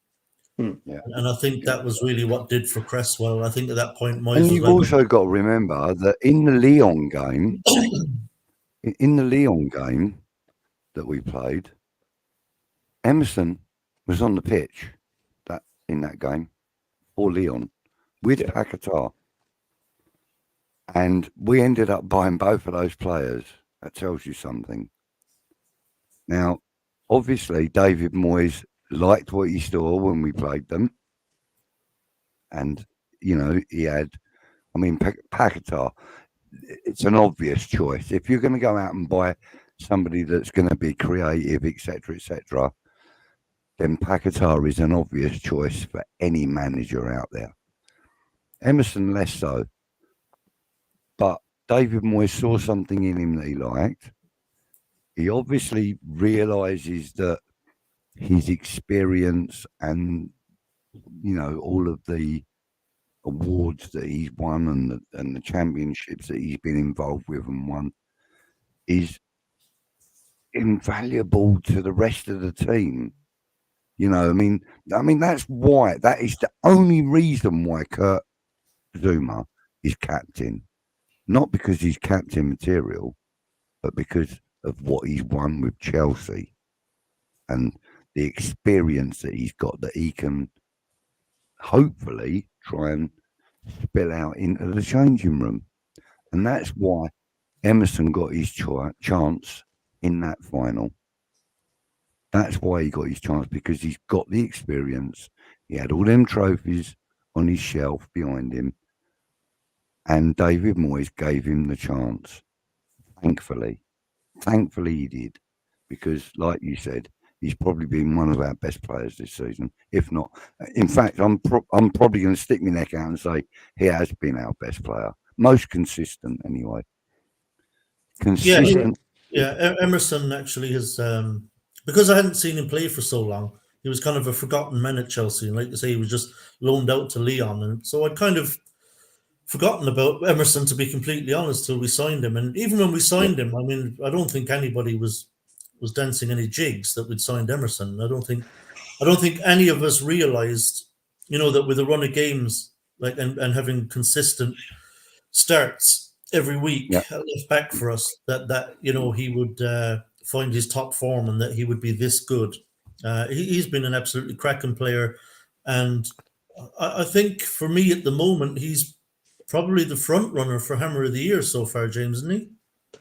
Yeah. And I think that was really what did for Cresswell. I think at that point, Moyes and was you've also got to remember that in the Leon game, that we played, Emerson was on the pitch in that game, or Leon, with Paquetá. And we ended up buying both of those players. That tells you something. Now, obviously, David Moyes liked what he saw when we played them. And, you know, he had, I mean, Paquetá, it's an obvious choice. If you're going to go out and buy somebody that's going to be creative, etc., then Paquetá is an obvious choice for any manager out there. Emerson less so. But David Moyes saw something in him that he liked. He obviously realises that his experience and, you know, all of the awards that he's won and the championships that he's been involved with and won is invaluable to the rest of the team. You know, I mean that's why, that is the only reason why Kurt Zouma is captain. Not because he's captain material, but because of what he's won with Chelsea and the experience that he's got that he can hopefully try and spill out into the changing room. And that's why Emerson got his chance in that final. That's why he got his chance, because he's got the experience. He had all them trophies on his shelf behind him. And David Moyes gave him the chance. Thankfully he did, because like you said, he's probably been one of our best players this season. If not, in fact, I'm probably going to stick my neck out and say he has been our best player, most consistent anyway. Consistent. Yeah, Emerson actually has, because I hadn't seen him play for so long. He was kind of a forgotten man at Chelsea, and like you say, he was just loaned out to Leon, and so I'd kind of forgotten about Emerson, to be completely honest, till we signed him. And even when we signed him, I mean, I don't think anybody was dancing any jigs that we'd signed Emerson. I don't think any of us realised, you know, that with a run of games like and having consistent starts every week left back for us, that you know, he would find his top form and that he would be this good. He's been an absolutely cracking player, and I think for me at the moment he's probably the front runner for Hammer of the Year so far, James, isn't he?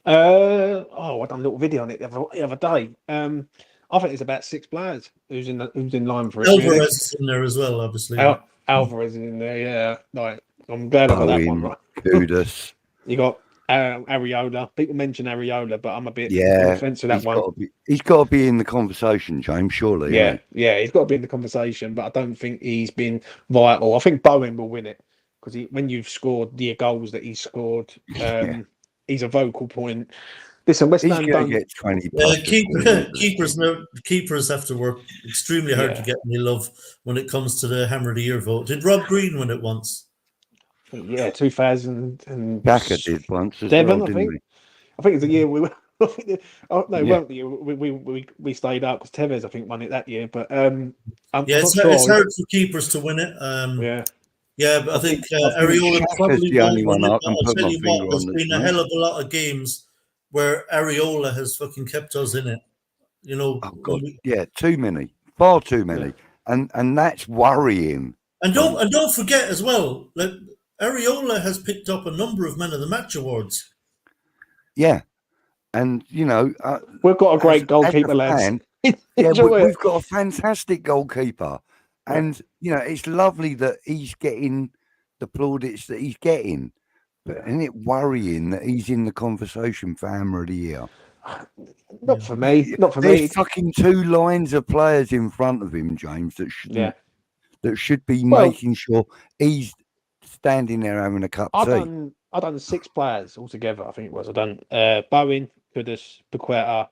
I done a little video on it the other day. I think it's about 6 players who's in line for it. Really. Alvarez is in there as well, obviously. Alvarez is in there. Yeah, like I'm glad I got that one Bowen, right. Kudus. You got Areola. People mention Areola, but I'm a bit on the Yeah, fence with that one. He's got to be in the conversation, James. Surely. Yeah, he's got to be in the conversation, but I don't think he's been vital. I think Bowen will win it because when you've scored the goals that he's scored, he's a vocal point. Listen, West He's Ham going to done. get 20 plus. Keepers have to work extremely hard to get any love when it comes to the Hammer of the Year vote. Did Rob Green win it once? Yeah, 2000 and Daka did once as Devon, well, I didn't think. I think it's the year we were. It weren't the year we stayed up because Tevez, I think, won it that year. But it's hard for keepers to win it. Yeah, but I think Areola probably the only won't one win it. I can I'll put tell my you finger what, there's on. been a hell of a lot of games where Areola has fucking kept us in it. You know, oh God, too many, far too many, and that's worrying. And don't forget as well, like Areola has picked up a number of Man of the Match awards. Yeah, and you know, we've got a great goalkeeper, lads. We've got a fantastic goalkeeper, and you know, it's lovely that he's getting the plaudits that he's getting. But isn't it worrying that he's in the conversation for Hammer of the Year? Not for me. Not for There's me. fucking 2 lines of players in front of him, James, that should be making sure he's standing there having a cup of tea. I done 6 players altogether. I think it was. I done Bowen, Kudus, Paqueta.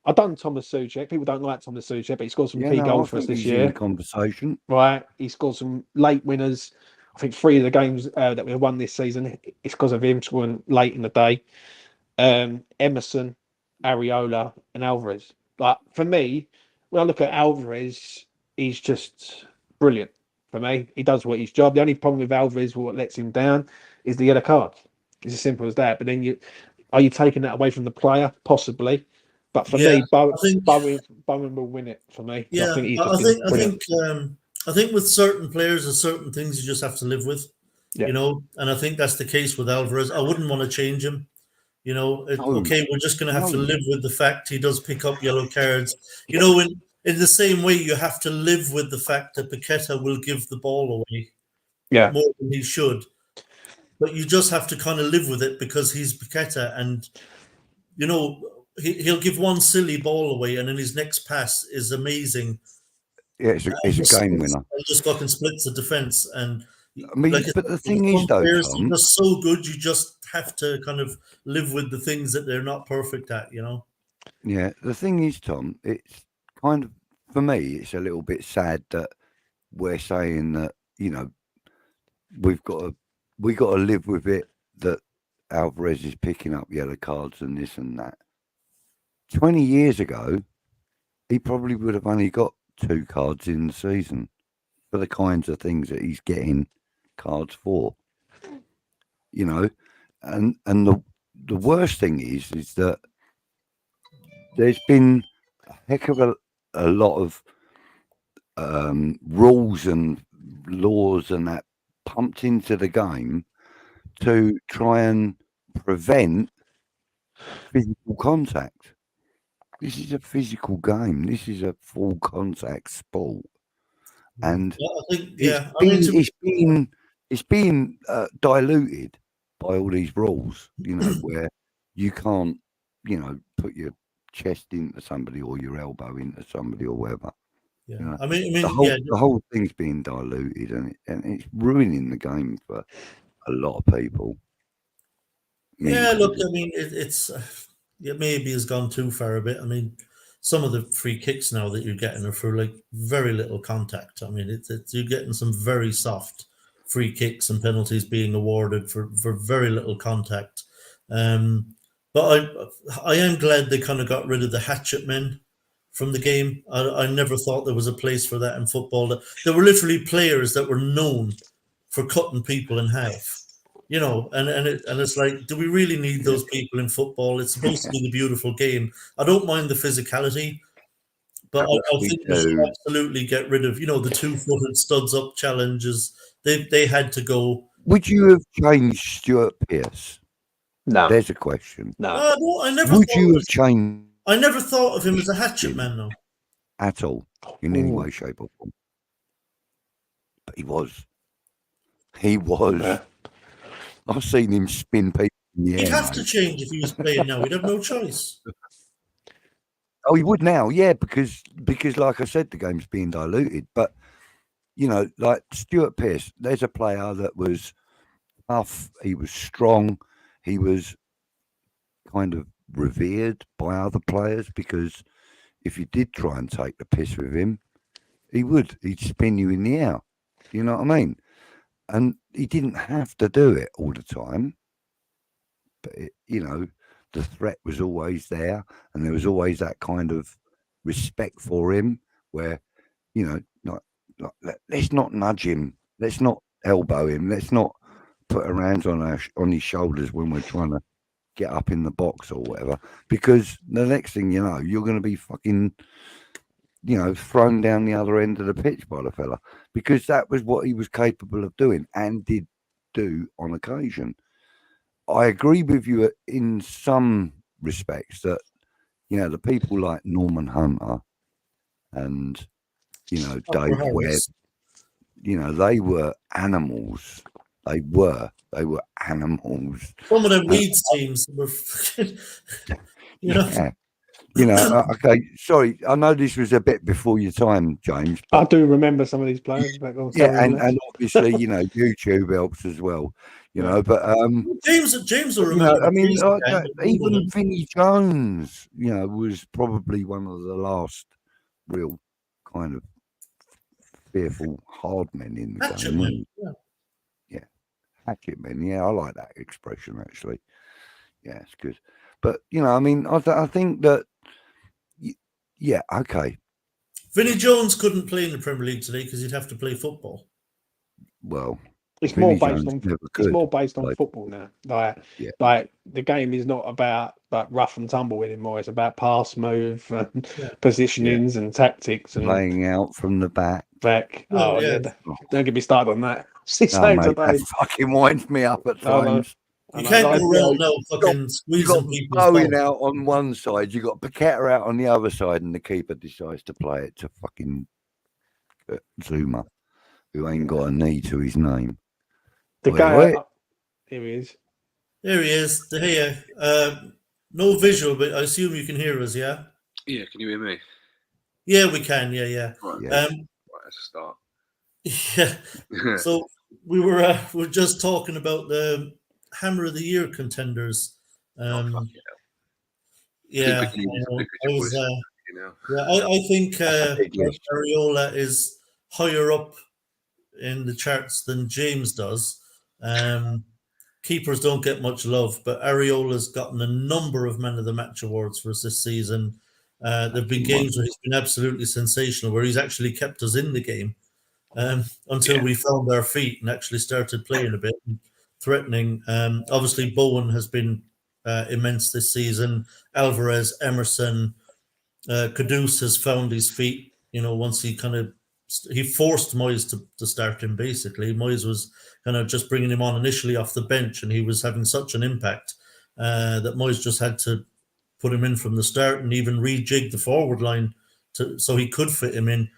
I done Thomas Souček. People don't like Thomas Souček, but he scored some key goals for us this year. In the conversation, right? He scored some late winners. I think 3 of the games that we won this season, it's because of him scoring late in the day. Emerson, Areola, and Alvarez. Like for me, when I look at Alvarez, he's just brilliant. For me, he does his job. The only problem with Alvarez, what lets him down, is the yellow card. It's as simple as that. But then are you taking that away from the player? Possibly. But for me, Bowen will win it for me. Yeah, I think with certain players, there's certain things you just have to live with. You know, and I think that's the case with Alvarez. I wouldn't want to change him. You know, okay, we're just going to have to live with the fact he does pick up yellow cards. You know, in the same way, you have to live with the fact that Paqueta will give the ball away more than he should. But you just have to kind of live with it because he's Paqueta, and you know he'll give one silly ball away, and then his next pass is amazing. Yeah, it's a game winner. And just fucking splits the defense, and I mean, but the thing is, though, Tom, they're so good, you just have to kind of live with the things that they're not perfect at, you know. Yeah, the thing is, Tom, it's kind of, for me, it's a little bit sad that we're saying that, you know, we got to live with it that Alvarez is picking up yellow cards and this and that. 20 years ago, he probably would have only got 2 cards in the season for the kinds of things that he's getting cards for. You know, and the worst thing is that there's been a heck of a lot of rules and laws and that pumped into the game to try and prevent physical contact. This is a physical game. This is a full contact sport, and it's being diluted by all these rules. You know, where you can't, you know, put your chest into somebody or your elbow into somebody or whatever. Yeah, you know? I mean, the whole thing's being diluted, and it's ruining the game for a lot of people. Yeah, look, I mean, it's maybe has gone too far a bit. I mean, some of the free kicks now that you're getting are for like very little contact. I mean, you're getting some very soft free kicks and penalties being awarded for very little contact. But I am glad they kind of got rid of the hatchet men from the game. I never thought there was a place for that in football. There were literally players that were known for cutting people in half. You know, and it's like, do we really need those people in football? It's supposed to be the beautiful game. I don't mind the physicality, but I think we should absolutely get rid of, you know, the 2-footed studs up challenges. They had to go. Would you have changed Stuart Pearce? No, There's a question. no. No, I never Would thought. you have changed I never thought of him as a hatchet man, though. at all in any Ooh. way, shape, or form? But he was. He was. Yeah. I've seen him spin people in the He'd air, have to mate. change if he was playing now. He'd have no choice. Oh, he would now, yeah, because like I said, the game's being diluted. But you know, like Stuart Pearce, there's a player that was tough. He was strong. He was kind of revered by other players because if you did try and take the piss with him, he'd spin you in the air. You know what I mean? And he didn't have to do it all the time, but you know, the threat was always there, and there was always that kind of respect for him, where you know, let's not nudge him, let's not elbow him, let's not put our hands on his shoulders when we're trying to get up in the box or whatever, because the next thing you know, you're going to be fucking, you know, thrown down the other end of the pitch by the fella, because that was what he was capable of doing and did do on occasion. I agree with you in some respects that, you know, the people like Norman Hunter and, you know, Dave Webb, you know, they were animals. They were animals. Some of them Leeds teams were, you know. Yeah. You know, okay, sorry, I know this was a bit before your time, James. I But do remember some of these players. But yeah, and obviously, you know, YouTube helps as well. You know, but James will you know, remember. I mean, even Wimbledon. Vinnie Jones, you know, was probably one of the last real kind of fearful hard men in the Hatchet game. man, wasn't he? Yeah, hatchet men. Yeah, I like that expression actually. Yeah, it's good. But you know, I mean, I think that. Yeah, okay. Vinnie Jones couldn't play in the Premier League today because he'd have to play football. Well, it's Vinnie more based Jones on never it's could more based on play. football now. Yeah. Like the game is not about like rough and tumble anymore. It's about pass, move, and Yeah. positionings and tactics and Laying out from the back. Oh yeah. Don't get me started on that. Six No, times a mate, day. that fucking winds me up at times. You can't Like, go around now fucking You squeezing got people's Bowen balls. out on one side, you got Paqueta out on the other side, and the keeper decides to play it to fucking Zuma, who ain't got a knee to his name. the Oi, guy. oi. Here he is. There he is. Hey, no visual, but I assume you can hear us, yeah? Yeah, can you hear me? Yeah, we can. Yeah. Right, Yeah. right, let's start. Yeah. So we're just talking about the Hammer of the Year contenders. Fuck Yeah, Look at your I was. voice, you know. Yeah, I think big list. Areola is higher up in the charts than James does. Keepers don't get much love, but Areola's gotten a number of Man of the Match awards for us this season. There've been games where he's been absolutely sensational, where he's actually kept us in the game until we found our feet and actually started playing a bit and threatening. Obviously, Bowen has been immense this season. Alvarez, Emerson, Kudus has found his feet. You know, once he forced Moyes to start him. Basically, Moyes was kind of just bringing him on initially off the bench, and he was having such an impact that Moyes just had to put him in from the start and even rejig the forward line so he could fit him in.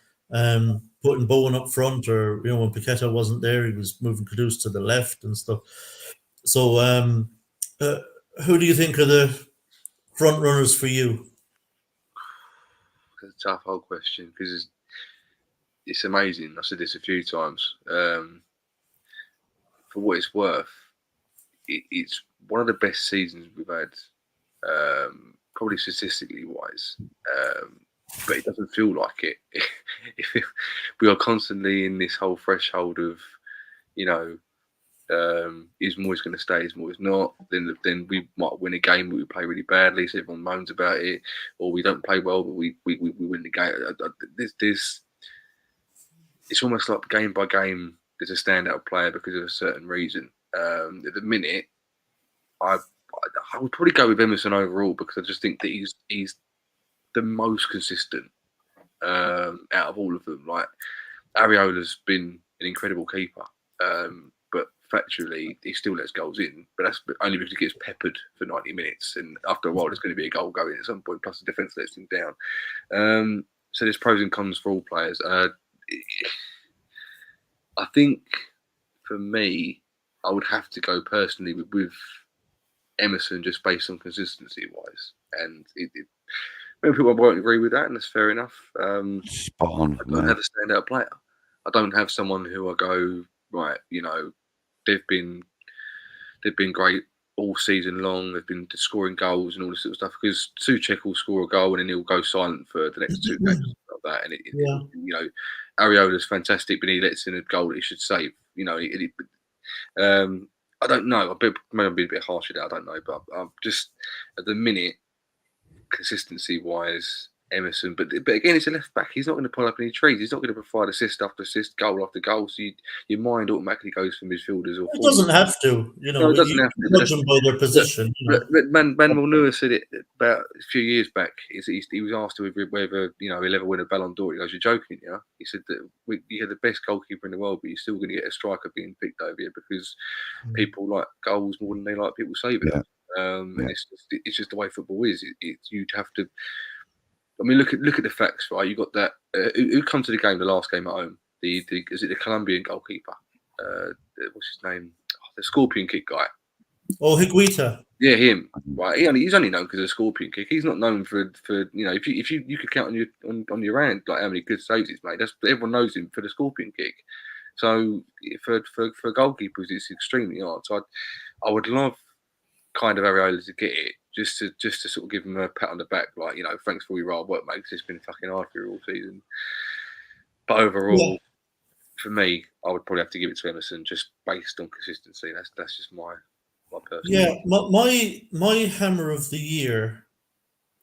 Putting Bowen up front, or you know, when Paqueta wasn't there, he was moving Kudus to the left and stuff. So, who do you think are the front runners for you? It's a tough whole question because it's amazing. I've said this a few times. For what it's worth, it's one of the best seasons we've had, probably statistically wise. But it doesn't feel like it. We are constantly in this whole threshold of, you know, is Moyes going to stay? Is Moyes not? Then we might win a game, but we play really badly, so everyone moans about it, or we don't play well, but we win the game. It's almost like game by game. There's a standout player because of a certain reason. At the minute, I would probably go with Emerson overall because I just think that he's the most consistent out of all of them. Like Areola's been an incredible keeper. But factually, he still lets goals in, but that's only because he gets peppered for 90 minutes. And after a while, there's going to be a goal going at some point, plus the defence lets him down. So there's pros and cons for all players. I think for me, I would have to go personally with Emerson just based on consistency-wise. And maybe people won't agree with that, and that's fair enough. Spot on. I don't have a standout player. I don't have someone who I go, right, they've been great all season long. They've been scoring goals and all this sort of stuff. Because Souček will score a goal and then he'll go silent for the next 2 games like that. And Areola's fantastic, but he lets in a goal that he should save. I don't know. Maybe I'm being a bit harsh with that. I don't know, but I'm just at the minute, consistency-wise, Emerson. But again, it's a left back. He's not going to pull up any trees. He's not going to provide assist after assist, goal after goal. So your mind automatically goes for midfielders. Or it doesn't have to. No, it doesn't have to. Judge them by their position. Manuel Neuer said it about a few years back. He was asked whether he'll ever win a Ballon d'Or. He goes, "You're joking, yeah?" He said that you had the best goalkeeper in the world, but you're still going to get a striker being picked over you because people like goals more than they like people saving them. And it's just the way football is. You'd have to. I mean, look at the facts, right? You got that. Who come to the game? The last game at home. Is it the Colombian goalkeeper? What's his name? The scorpion kick guy. Oh, Higuita. Yeah, him. Right. He's only known because of the scorpion kick. He's not known for if you could count on your hand like how many good saves he's made. Everyone knows him for the scorpion kick. So for goalkeepers, it's extremely hard. So I would love kind of Areola to get it. Just to sort of give him a pat on the back, like, thanks for all your hard work, mate, because it's been fucking hard for you all season. But overall, for me, I would probably have to give it to Emerson just based on consistency. That's just my personal. Yeah, my hammer of the year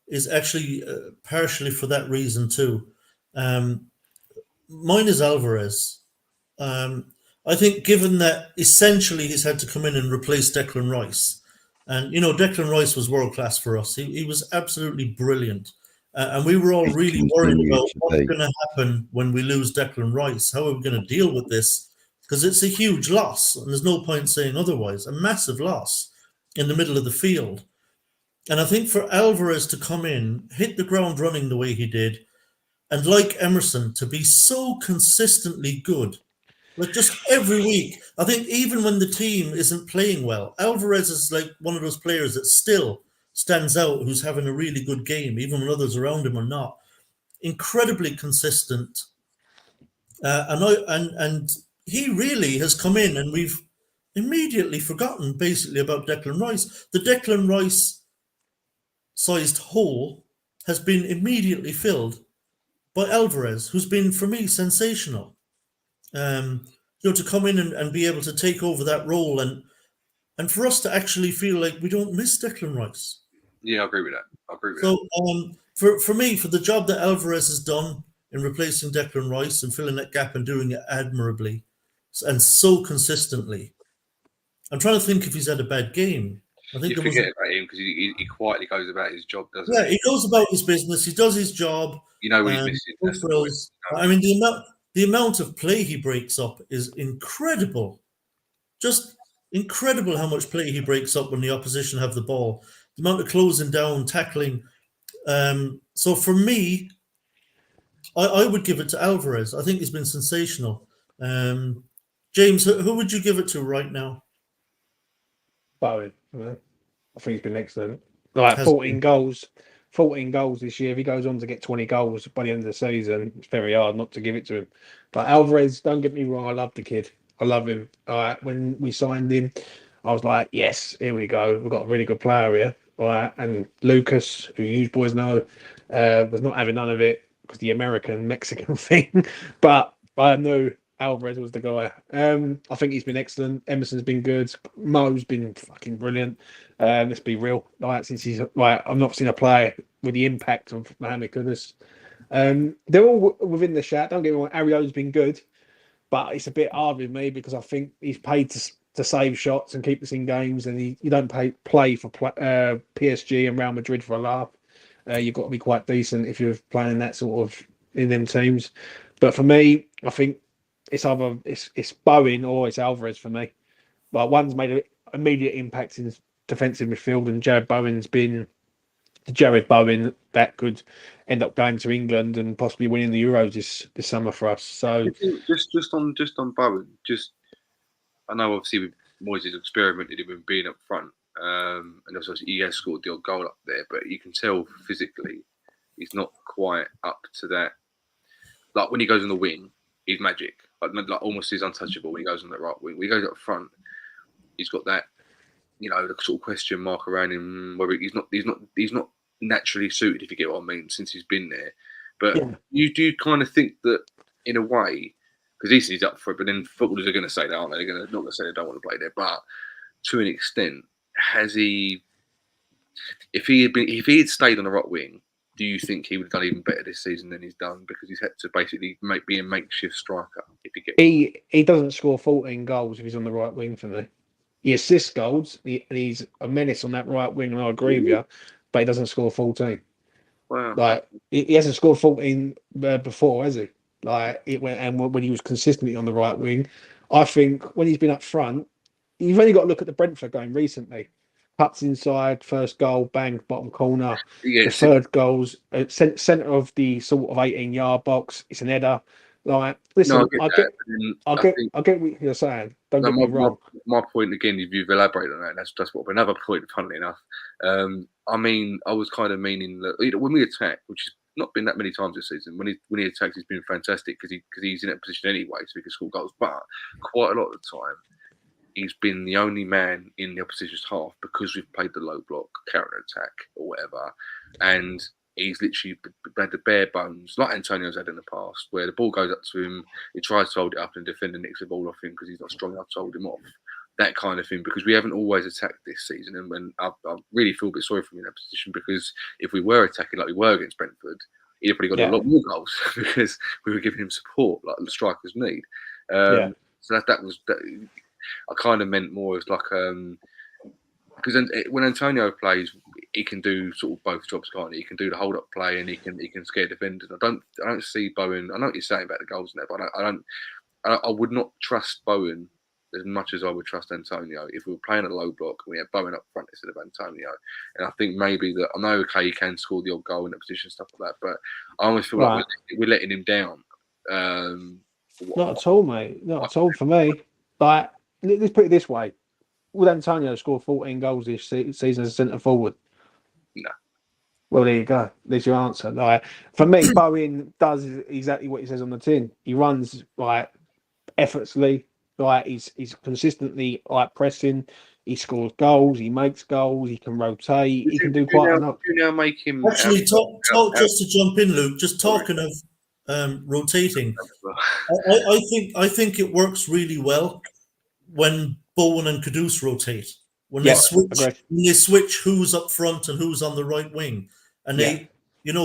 is actually partially for that reason too. Mine is Alvarez. I think given that essentially he's had to come in and replace Declan Rice. And, Declan Rice was world-class for us. He was absolutely brilliant. And we were all really worried about what's going to happen when we lose Declan Rice. How are we going to deal with this? Because it's a huge loss, and there's no point saying otherwise. A massive loss in the middle of the field. And I think for Alvarez to come in, hit the ground running the way he did, and like Emerson, to be so consistently good. Like just every week, I think even when the team isn't playing well, Alvarez is like one of those players that still stands out, who's having a really good game, even when others around him are not. Incredibly consistent, and he really has come in, and we've immediately forgotten basically about Declan Rice. The Declan Rice-sized hole has been immediately filled by Alvarez, who's been for me sensational. To come in and be able to take over that role and for us to actually feel like we don't miss Declan Rice. Yeah, I agree with that. For me, for the job that Alvarez has done in replacing Declan Rice and filling that gap and doing it admirably and so consistently, I'm trying to think if he's had a bad game. I think you forget about him because he quietly goes about his job, doesn't he? Yeah, he goes about his business. He does his job. When he's missing. I mean, the amount of play he breaks up is incredible. Just incredible how much play he breaks up when the opposition have the ball. The amount of closing down, tackling. So for me, I would give it to Alvarez. I think he's been sensational. James, who would you give it to right now? Bowen. I think he's been excellent. 14 goals. 14 goals this year. If he goes on to get 20 goals by the end of the season, it's very hard not to give it to him. But Alvarez, don't get me wrong, I love the kid. I love him. When we signed him, I was like, yes, here we go. We've got a really good player here. And Lucas, who you boys know, was not having none of it because the American-Mexican thing. But I knew Alvarez was the guy. I think he's been excellent. Emerson's been good. Mo's been fucking brilliant. Let's be real. Since he's I've not seen a player with the impact of Mohamed Kudus. They're all within the shout. Don't get me wrong. Ariola's been good, but it's a bit hard with me because I think he's paid to save shots and keep us in games, and you don't play for PSG and Real Madrid for a laugh. You've got to be quite decent if you're playing that sort of in them teams. But for me, I think it's either it's Bowen or it's Alvarez for me. Like one's made an immediate impact in defensive midfield, and Jared Bowen's been the Jared Bowen that could end up going to England and possibly winning the Euros this summer for us. So just on Bowen, I know obviously with Moyes experimented with being up front, and also he has scored the odd goal up there, but you can tell physically he's not quite up to that. Like when he goes on the wing, he's magic. Like almost he's untouchable when he goes on the right wing. When he goes up front, he's got that, the sort of question mark around him whether he's not naturally suited, if you get what I mean, since he's been there. But you do kind of think that in a way, because he's up for it, but then footballers are going to say that, aren't they? They're not going to say they don't want to play there. But to an extent, has he? If he had stayed on the right wing, do you think he would have done even better this season than he's done? Because he's had to basically be a makeshift striker. If you get he doesn't score 14 goals if he's on the right wing for me. He assists goals, and he's a menace on that right wing, and I agree with you, but he doesn't score 14. Wow. Like he hasn't scored 14 before, has he? Like when he was consistently on the right wing. I think when he's been up front, you've only got to look at the Brentford game recently. Cuts inside, first goal, bang, bottom corner. Yeah, the third goal's centre of the sort of 18-yard box. It's an header. Like, listen, I get what you're saying. Don't get me wrong. My point again, you've elaborated on that. That's what another point. Funnily enough, I mean, I was kind of meaning that when we attack, which has not been that many times this season, when he attacks, he's been fantastic because he's in that position anyway, so he can score goals. But quite a lot of the time, he's been the only man in the opposition's half because we've played the low block, counter attack, or whatever, and he's literally had the bare bones, like Antonio's had in the past, where the ball goes up to him, he tries to hold it up and the defender nicks the ball off him because he's not strong enough to hold him off. That kind of thing, because we haven't always attacked this season, and when I really feel a bit sorry for him in that position, because if we were attacking like we were against Brentford, he'd have probably got a lot more goals because we were giving him support like the strikers need. So that was. I kind of meant more as like because when Antonio plays, he can do sort of both jobs, can't he? He can do the hold up play and he can scare defenders. I don't see Bowen. I know what you're saying about the goals and that, but I would not trust Bowen as much as I would trust Antonio if we were playing a low block and we had Bowen up front instead of Antonio. And I think maybe that I know he can score the odd goal in that position, stuff like that, but I almost feel like we're letting him down. Not at all, mate. Not at all for me. Like, let's put it this way: would Antonio score 14 goals this season as centre forward? No. Well, there you go. There's your answer. Like, for me, Bowen does exactly what he says on the tin. He runs like effortlessly. Like he's consistently like pressing. He scores goals. He makes goals. He can rotate. He can do quite a lot. You now make him actually talk just to jump in, Luke. Just talking of rotating, I think it works really well when Bowen and Kudus rotate. When they switch who's up front and who's on the right wing, and they,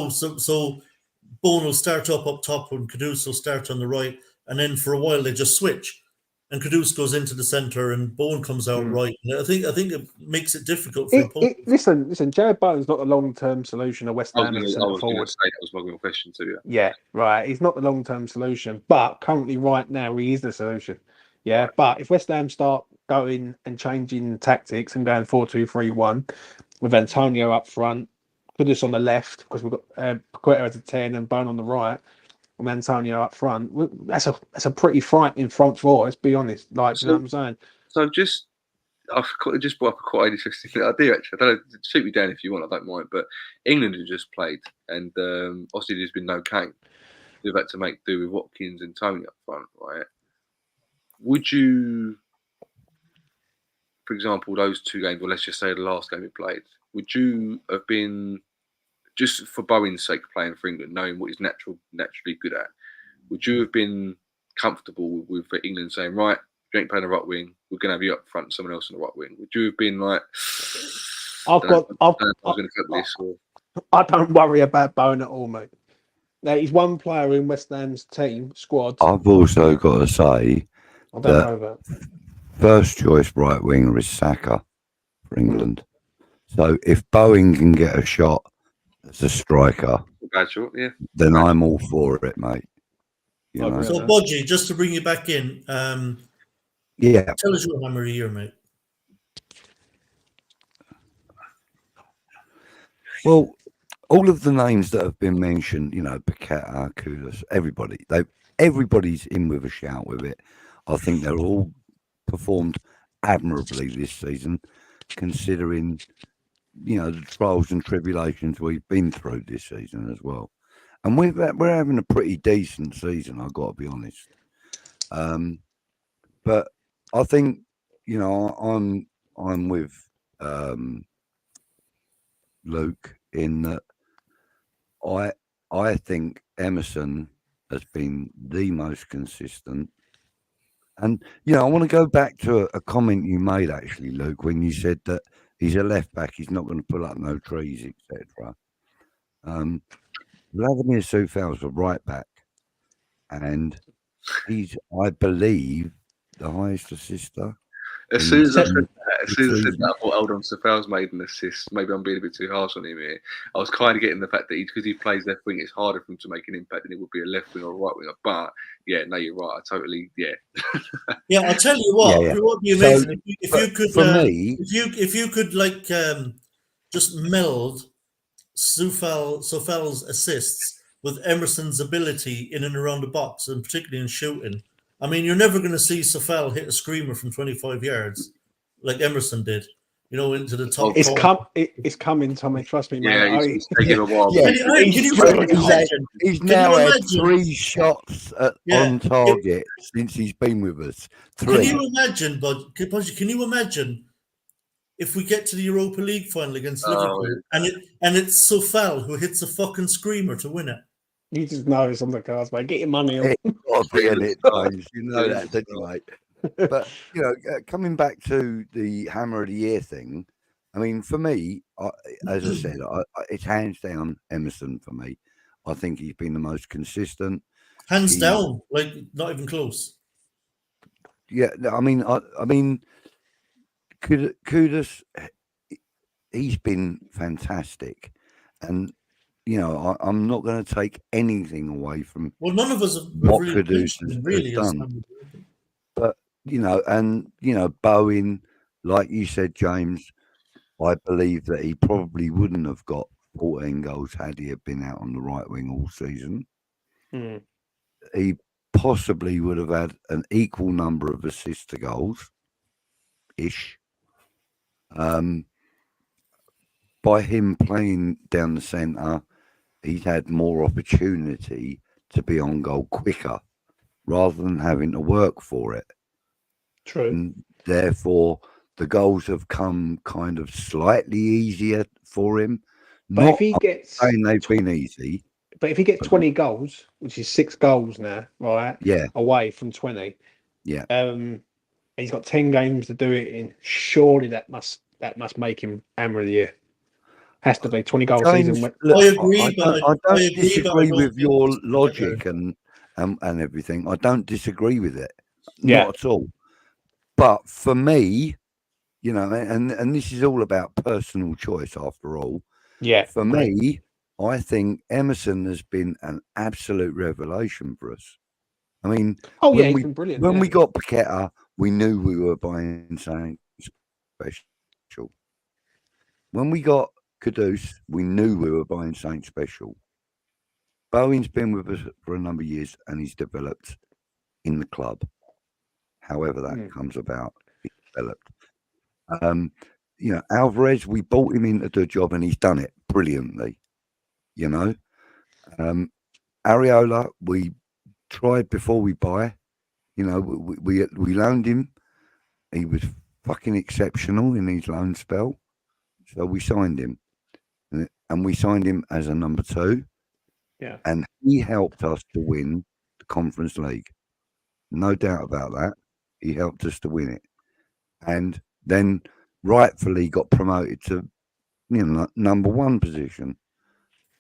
so Bowen will start up top and Kudus will start on the right, and then for a while they just switch. And Kudus goes into the centre, and Bowen comes out right. I think it makes it difficult for opponents. Listen. Jared Bowen's not the long-term solution of West Ham as centre forward. That was my question to you. Yeah, right. He's not the long-term solution, but currently, right now, he is the solution. Yeah, right. But if West Ham start going and changing tactics and going 4-2-3-1 with Antonio up front, Kudus on the left because we've got Paqueta as a 10 and Bowen on the right. With Antonio up front, that's a pretty frightening front four. Let's be honest. Like, you know what I'm saying? So I've just brought up a quite interesting idea. Actually, I don't know. Shoot me down if you want. I don't mind. But England have just played, and obviously there's been no Kane. They've had to make do with Watkins and Tony up front, right? Would you, for example, those two games, or let's just say the last game we played, would you have been, just for Bowen's sake, playing for England, knowing what he's naturally good at, would you have been comfortable with England saying, right, you ain't playing the right wing, we're going to have you up front, someone else on the right wing? Would you have been like, I don't worry about Bowen at all, mate. Now, he's one player in West Ham's team squad. I've also got to say that first choice right winger is Saka for England. So if Bowen can get a shot as a striker, then I'm all for it, mate. So, Bodgy, just to bring you back in, Yeah. Tell us your hammer of the year, mate. Well, all of the names that have been mentioned, you know, Paqueta, Kudus, everybody's in with a shout with it. I think they're all performed admirably this season, considering, you know, the trials and tribulations we've been through this season as well. And we're having a pretty decent season, I've got to be honest. But I think, you know, I'm with Luke in that I think Emerson has been the most consistent. And, you know, I want to go back to a comment you made, actually, Luke, when you said that he's a left back, he's not going to pull up no trees, etc. Vladimir Soufal's a right back, and he's, I believe, the highest assister. As soon as I said in that, the season. I thought, hold on, Safal's made an assist. Maybe I'm being a bit too harsh on him here. I was kind of getting the fact that because he plays left wing, it's harder for him to make an impact than it would be a left wing or a right winger. But yeah, no, you're right. I totally, yeah. Yeah, I'll tell you what. Yeah, yeah. It would be So, amazing if you could. for me, if you could like just meld Soufal's assists with Emerson's ability in and around the box, and particularly in shooting. I mean, you're never going to see Soufal hit a screamer from 25 yards like Emerson did. You know, into the top. It's coming, Tommy. Trust me, Yeah, mate. it's taking a while. Yeah, Can he's now you had imagine? 3 shots on target since he's been with us. 3. Can you imagine, Bud? Can you imagine if we get to the Europa League final against Liverpool and it's Soufal who hits a fucking screamer to win it? You just know it's on the cards, mate. Get your money on. It's got to be in it, James. You know that, don't you, mate? But, you know, coming back to the Hammer of the Year thing, I mean, for me, as I said, it's hands down Emerson for me. I think he's been the most consistent. Hands down, like not even close. Yeah, I mean, Kudus, he's been fantastic, and you know, I'm not going to take anything away from none of us have what really Kudus has done. But you know, and you know, Bowen, like you said, James, I believe that he probably wouldn't have got 14 goals had he have been out on the right wing all season. He possibly would have had an equal number of assists to goals, ish. By him playing down the centre, he's had more opportunity to be on goal quicker rather than having to work for it. True. And therefore, the goals have come kind of slightly easier for him. But Not if he gets saying they've been easy. But if he gets 20 goals, which is 6 goals now, right? Yeah. Away from 20. Yeah. He's got 10 games to do it in. Surely that must make him Hammer of the Year. Has to be 20 goal season. Look, I agree, I don't disagree with your logic and everything. I don't disagree with it. Not at all. But for me, you know, and this is all about personal choice after all. Yeah. For me, I think Emerson has been an absolute revelation for us. I mean, he's been brilliant. When we got Paqueta, we knew we were buying something special. When we got Kudus, we knew we were buying something special. Bowen's been with us for a number of years and he's developed in the club. However that comes about, he's developed. You know, Alvarez, we bought him in to do a job and he's done it brilliantly. You know, Areola, we tried before we buy. You know, we loaned him. He was fucking exceptional in his loan spell, so we signed him, and we signed him as a number 2. Yeah, and he helped us to win the Conference League. No doubt about that. He helped us to win it, and then rightfully got promoted to, you know, number 1 position.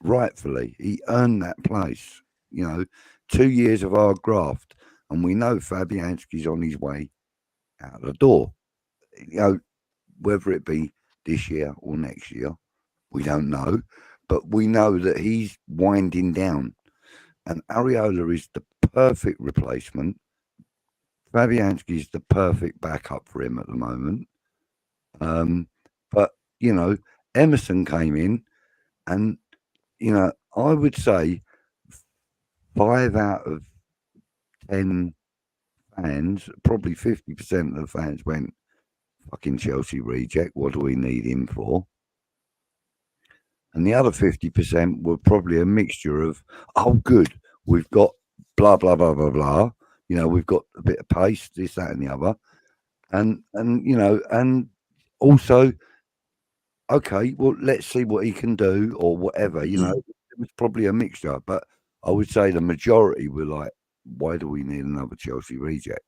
Rightfully, he earned that place. You know, 2 years of hard graft, and we know Fabianski's on his way out the door. You know, whether it be this year or next year, we don't know, but we know that he's winding down, and Areola is the perfect replacement Fabianski's the perfect backup for him at the moment. But, you know, Emerson came in and, you know, I would say 5 out of 10 fans, probably 50% of the fans went, fucking Chelsea reject, what do we need him for? And the other 50% were probably a mixture of, oh, good, we've got blah, blah, blah, blah, blah. You know, we've got a bit of pace, this, that, and the other. And you know, and also, okay, well, let's see what he can do or whatever. You know, it was probably a mixture, but I would say the majority were like, why do we need another Chelsea reject?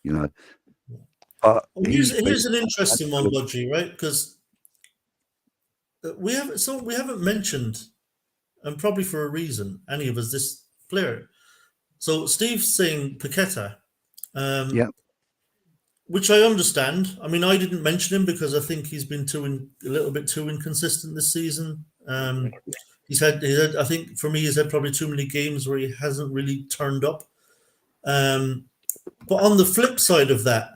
You know, but Well, here's an interesting one, Budgie, right? Because we haven't mentioned, and probably for a reason, any of us, this player. So Steve's saying Paqueta, yeah, which I understand. I mean, I didn't mention him because I think he's been a little bit too inconsistent this season. He's had, I think for me, he's had probably too many games where he hasn't really turned up. But on the flip side of that,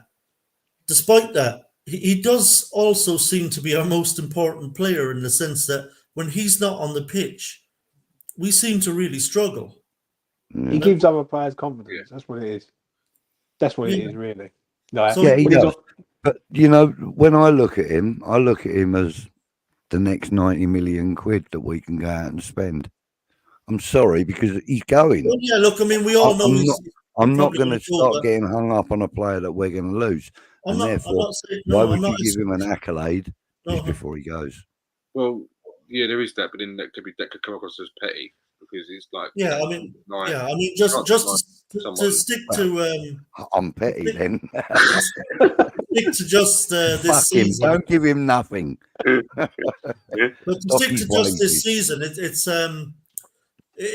despite that, he does also seem to be our most important player in the sense that when he's not on the pitch, we seem to really struggle. He gives other players confidence. That's what it is. That's what it is, really. Like, So- yeah, he does. But you know, when I look at him as the next 90 million quid that we can go out and spend. I'm sorry, because he's going. Well, yeah, look, I mean, we all know I'm not going to start getting hung up on a player that we're going to lose. Therefore, why would you give him an accolade just before he goes? Well, yeah, there is that, but then that could come across as petty because it's like to stick to. I'm petty then. Stick to just this season. Don't give him nothing. But to stick to just this season, it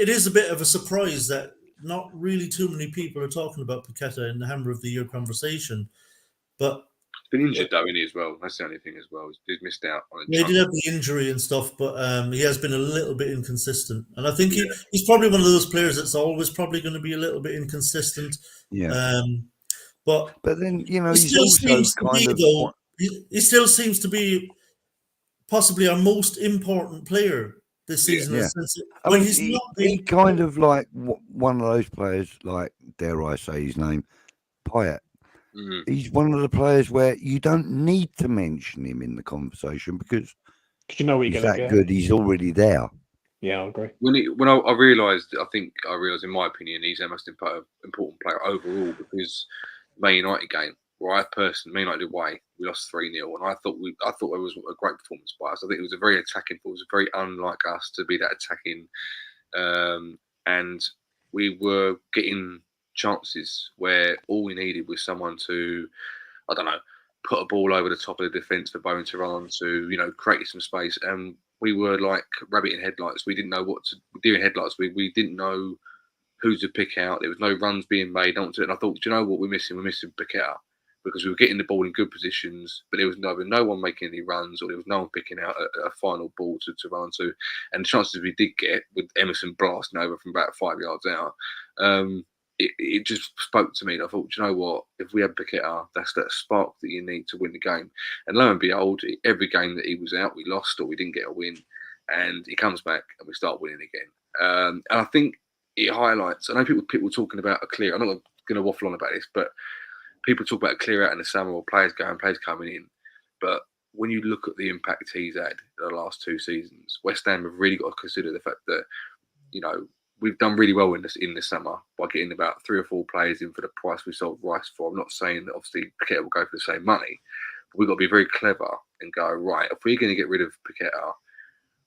is a bit of a surprise that not really too many people are talking about Paqueta in the Hammer of the Year conversation. But he's been injured though, isn't he, as well? That's the only thing as well. He's missed out on it. Yeah, he did have the injury and stuff, but he has been a little bit inconsistent. And I think he's probably one of those players that's always probably going to be a little bit inconsistent. Yeah. But then, you know, he he's still also he still seems to be possibly our most important player this season. Yeah. I mean, he's kind of like one of those players, like, dare I say his name, Payet. Mm-hmm. He's one of the players where you don't need to mention him in the conversation because you know he's that good. He's already there. Yeah, I agree. When I realised, I realised, in my opinion, he's the most important player overall because Man United game, where I personally, Man United away, we lost 3-0, and I thought it was a great performance by us. I think it was a very attacking. It was very unlike us to be that attacking, and we were getting chances where all we needed was someone to, I don't know, put a ball over the top of the defence for Bowen to run on to, you know, create some space. And we were like rabbit in headlights. We didn't know what to do in headlights. We didn't know who to pick out. There was no runs being made. And I thought, do you know what we're missing? We're missing pick out because we were getting the ball in good positions, but there was no one making any runs, or there was no one picking out a final ball to run to. And the chances we did get, with Emerson blasting over from about 5 yards out, it just spoke to me. And I thought, do you know what? If we had Paqueta, that's that spark that you need to win the game. And lo and behold, every game that he was out, we lost or we didn't get a win. And he comes back and we start winning again. And I think it highlights. I know people talking about a clear. I'm not going to waffle on about this, but people talk about a clear out in the summer or players going, players coming in. But when you look at the impact he's had in the last 2 seasons, West Ham have really got to consider the fact that, you know, we've done really well in the summer by getting about 3 or 4 players in for the price we sold Rice for. I'm not saying that obviously Paqueta will go for the same money, but we've got to be very clever and go, right, if we're going to get rid of Paqueta,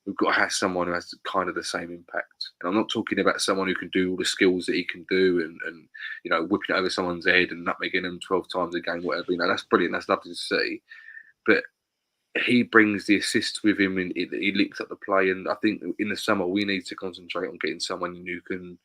we've got to have someone who has kind of the same impact. And I'm not talking about someone who can do all the skills that he can do and you know, whipping it over someone's head and nutmegging them 12 times a game, whatever. You know, that's brilliant. That's lovely to see. But he brings the assist with him and he links up the play. And I think in the summer, we need to concentrate on getting someone who can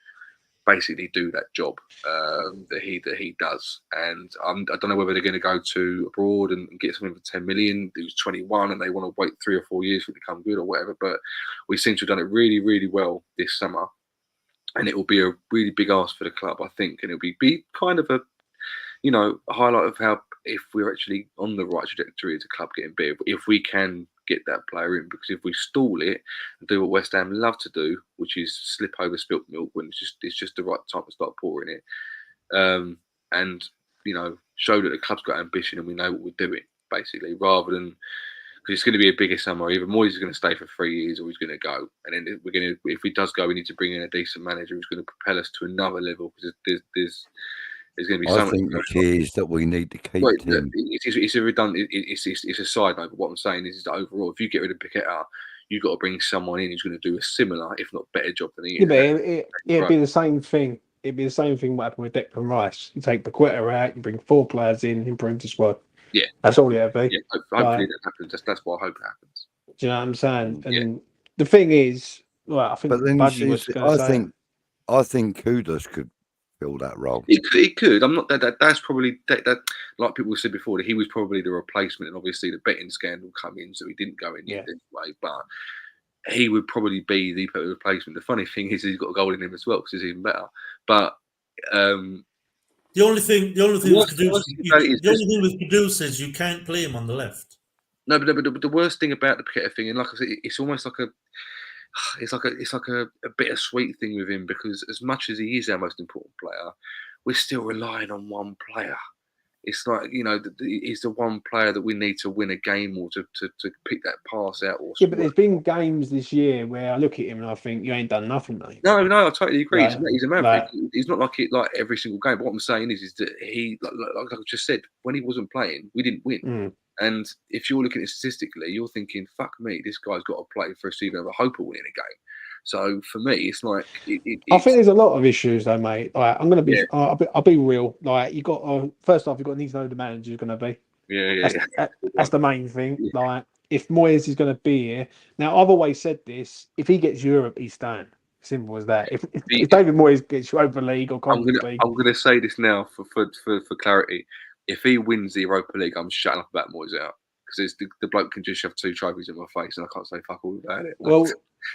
basically do that job that he does. And I don't know whether they're going to go to abroad and get something for 10 million. He was 21 and they want to wait 3 or 4 years for it to come good or whatever. But we seem to have done it really, really well this summer. And it will be a really big ask for the club, I think. And it'll be kind of you know, a highlight of how if we're actually on the right trajectory as a club getting better, if we can get that player in, because if we stall it and do what West Ham love to do, which is slip over spilt milk when it's just the right time to start pouring it, and you know, show that the club's got ambition and we know what we're doing, basically, rather than, because it's going to be a bigger summer. Either Moyes is going to stay for 3 years or he's going to go, and then we're going to, if he does go, we need to bring in a decent manager who's going to propel us to another level, because there's going to be so I much. think the key is that we need to keep Well, him. it's a redundant. It's a side note. But what I'm saying is that overall, if you get rid of Piquet, you've got to bring someone in who's going to do a similar, if not better, job than he Yeah, is. but it'd be the same thing. It'd be the same thing what happened with Declan Rice. You take Paqueta out, you bring 4 players in, improve the squad. Yeah, that's all it'd be. Yeah, hopefully that happens. That's what I hope happens. Do you know what I'm saying? Yeah. And the thing is, well, I think But then Budgie was going to say, I think Kudus could fill that role. It could. I'm not that's probably that like people said before, that he was probably the replacement, and obviously the betting scandal come in, so he didn't go in anyway. But he would probably be the replacement. The funny thing is he's got a goal in him as well, because he's even better. But the only thing with Kudus is you can't play him on the left. No, but the worst thing about the Paqueta thing, and like I said, it's almost like it's like a bittersweet thing with him, because as much as he is our most important player, we're still relying on one player. It's like, you know, he's the one player that we need to win a game or to pick that pass out. Or yeah, but there's been games this year where I look at him and I think, you ain't done nothing, mate. No, I totally agree. Like, he's a maverick. He's not like every single game. But what I'm saying is that he, like I just said, when he wasn't playing, we didn't win. And if you're looking at it statistically, you're thinking, fuck me, this guy's got to play for us to even have a hope of winning a game. So for me, it's like I think there's a lot of issues though, mate. Like, I'm gonna be, I'll be real. Like, you got first off, you got to need to know who the manager's gonna be. That's the main thing. Yeah. Like, if Moyes is gonna be here, now I've always said this: if he gets Europe, he's staying. Simple as that. If David Moyes gets Europa League or Conference League, I'm gonna say this now for clarity. If he wins the Europa League, I'm shutting up about Moyes out, because the bloke can just shove 2 trophies in my face and I can't say fuck all about it. Well,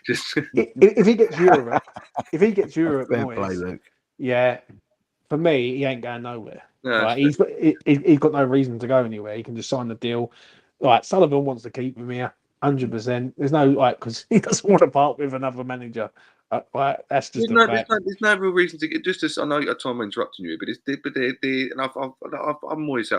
just if he gets Europe, Moyes, yeah, for me, he ain't going nowhere. No, right? He's got no reason to go anywhere. He can just sign the deal. Like, Sullivan wants to keep him here, 100%. There's no, like, because he doesn't want to part with another manager. That's just there's no real reason to get. Just as I know, I'm interrupting you, but and I've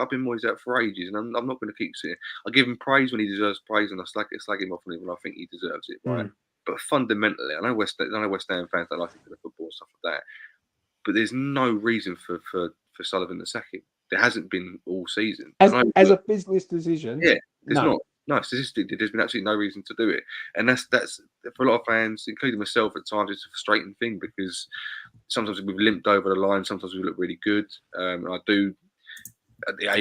been Moyes out for ages, and I'm not going to keep saying. I give him praise when he deserves praise, and I slag him off when I think he deserves it, right? But fundamentally, I know West Ham fans don't like it for the football and stuff like that, but there's no reason for Sullivan to sack him. There hasn't been all season. As a business decision, there's not. No, statistically, there's been absolutely no reason to do it, and that's for a lot of fans, including myself, at times it's a frustrating thing, because sometimes we've limped over the line, sometimes we look really good, and you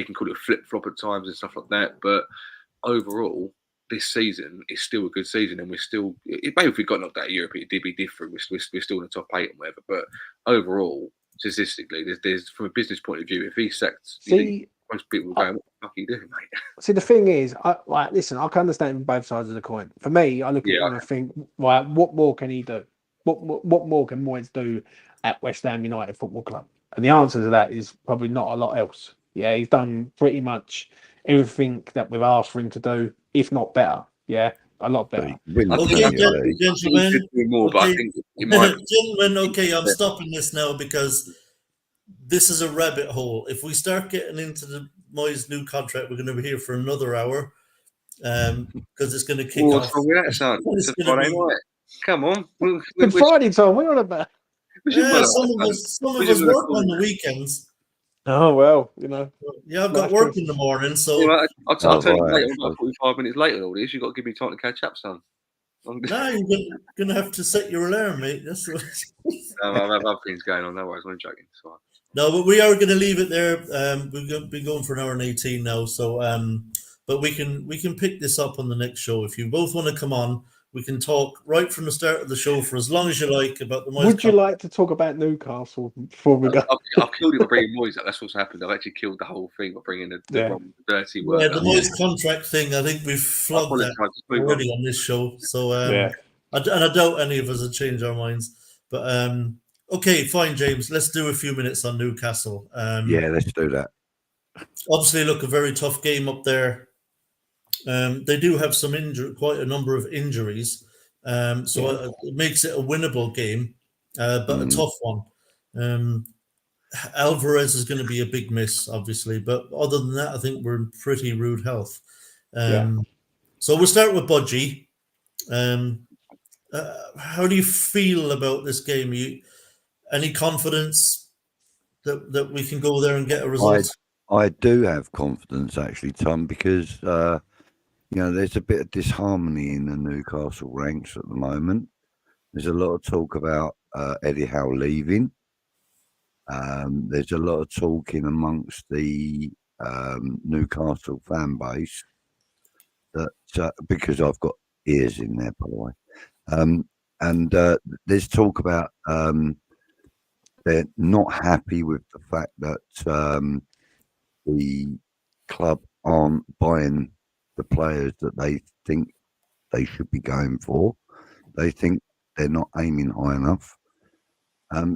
can call it a flip flop at times and stuff like that. But overall, this season is still a good season, and we're still. Maybe if we got knocked out of Europe, it did be different. We're still in the top 8 and whatever. But overall, statistically, there's from a business point of view, if he sacked. Most people go, what the fuck are you doing, mate? See, the thing is, listen, I can understand both sides of the coin. For me, I look at him and I think, right, what more can he do? What more can Moyes do at West Ham United Football Club? And the answer to that is probably not a lot else. Yeah, he's done pretty much everything that we've asked for him to do, if not better. Yeah, a lot better. Okay, gentlemen, okay, I'm stopping this now, because this is a rabbit hole. If we start getting into the Moyes new contract, we're going to be here for another hour, because it's going to kick off. It's Friday night. Come on. Good Friday, Tom. We're on about. Some of us work on the weekends. Oh, well, you know. Yeah, I've got work in the morning, so. Yeah, I'll tell you later, about 45 minutes later and all this. You've got to give me time to catch up, son. No, you're going to have to set your alarm, mate. That's what. I have other things going on. No worries, I'm joking. So. No, but we are going to leave it there. We've been going for an hour and 18 now, so but we can pick this up on the next show. If you both want to come on, we can talk right from the start of the show for as long as you like about the Moyes. Would you like to talk about Newcastle before we go? I've killed it by bringing Moyes up. That's what's happened. I've actually killed the whole thing by bringing the dirty word. Yeah, the Moyes contract thing. I think we've flogged that already on this show. So I doubt any of us have changed our minds. But okay, fine, James. Let's do a few minutes on Newcastle. Yeah, let's do that. obviously look a very tough game up there. They do have quite a number of injuries, so it makes it a winnable game, but a tough one. Alvarez is going to be a big miss, obviously, but other than that, I think we're in pretty rude health. So we'll start with Budgie. How do you feel about this game? Any confidence that we can go there and get a result? I do have confidence, actually, Tom, because there's a bit of disharmony in the Newcastle ranks at the moment. There's a lot of talk about Eddie Howe leaving. There's a lot of talking amongst the Newcastle fan base that because I've got ears in there, by the way, and there's talk about they're not happy with the fact that the club aren't buying the players that they think they should be going for. They think they're not aiming high enough.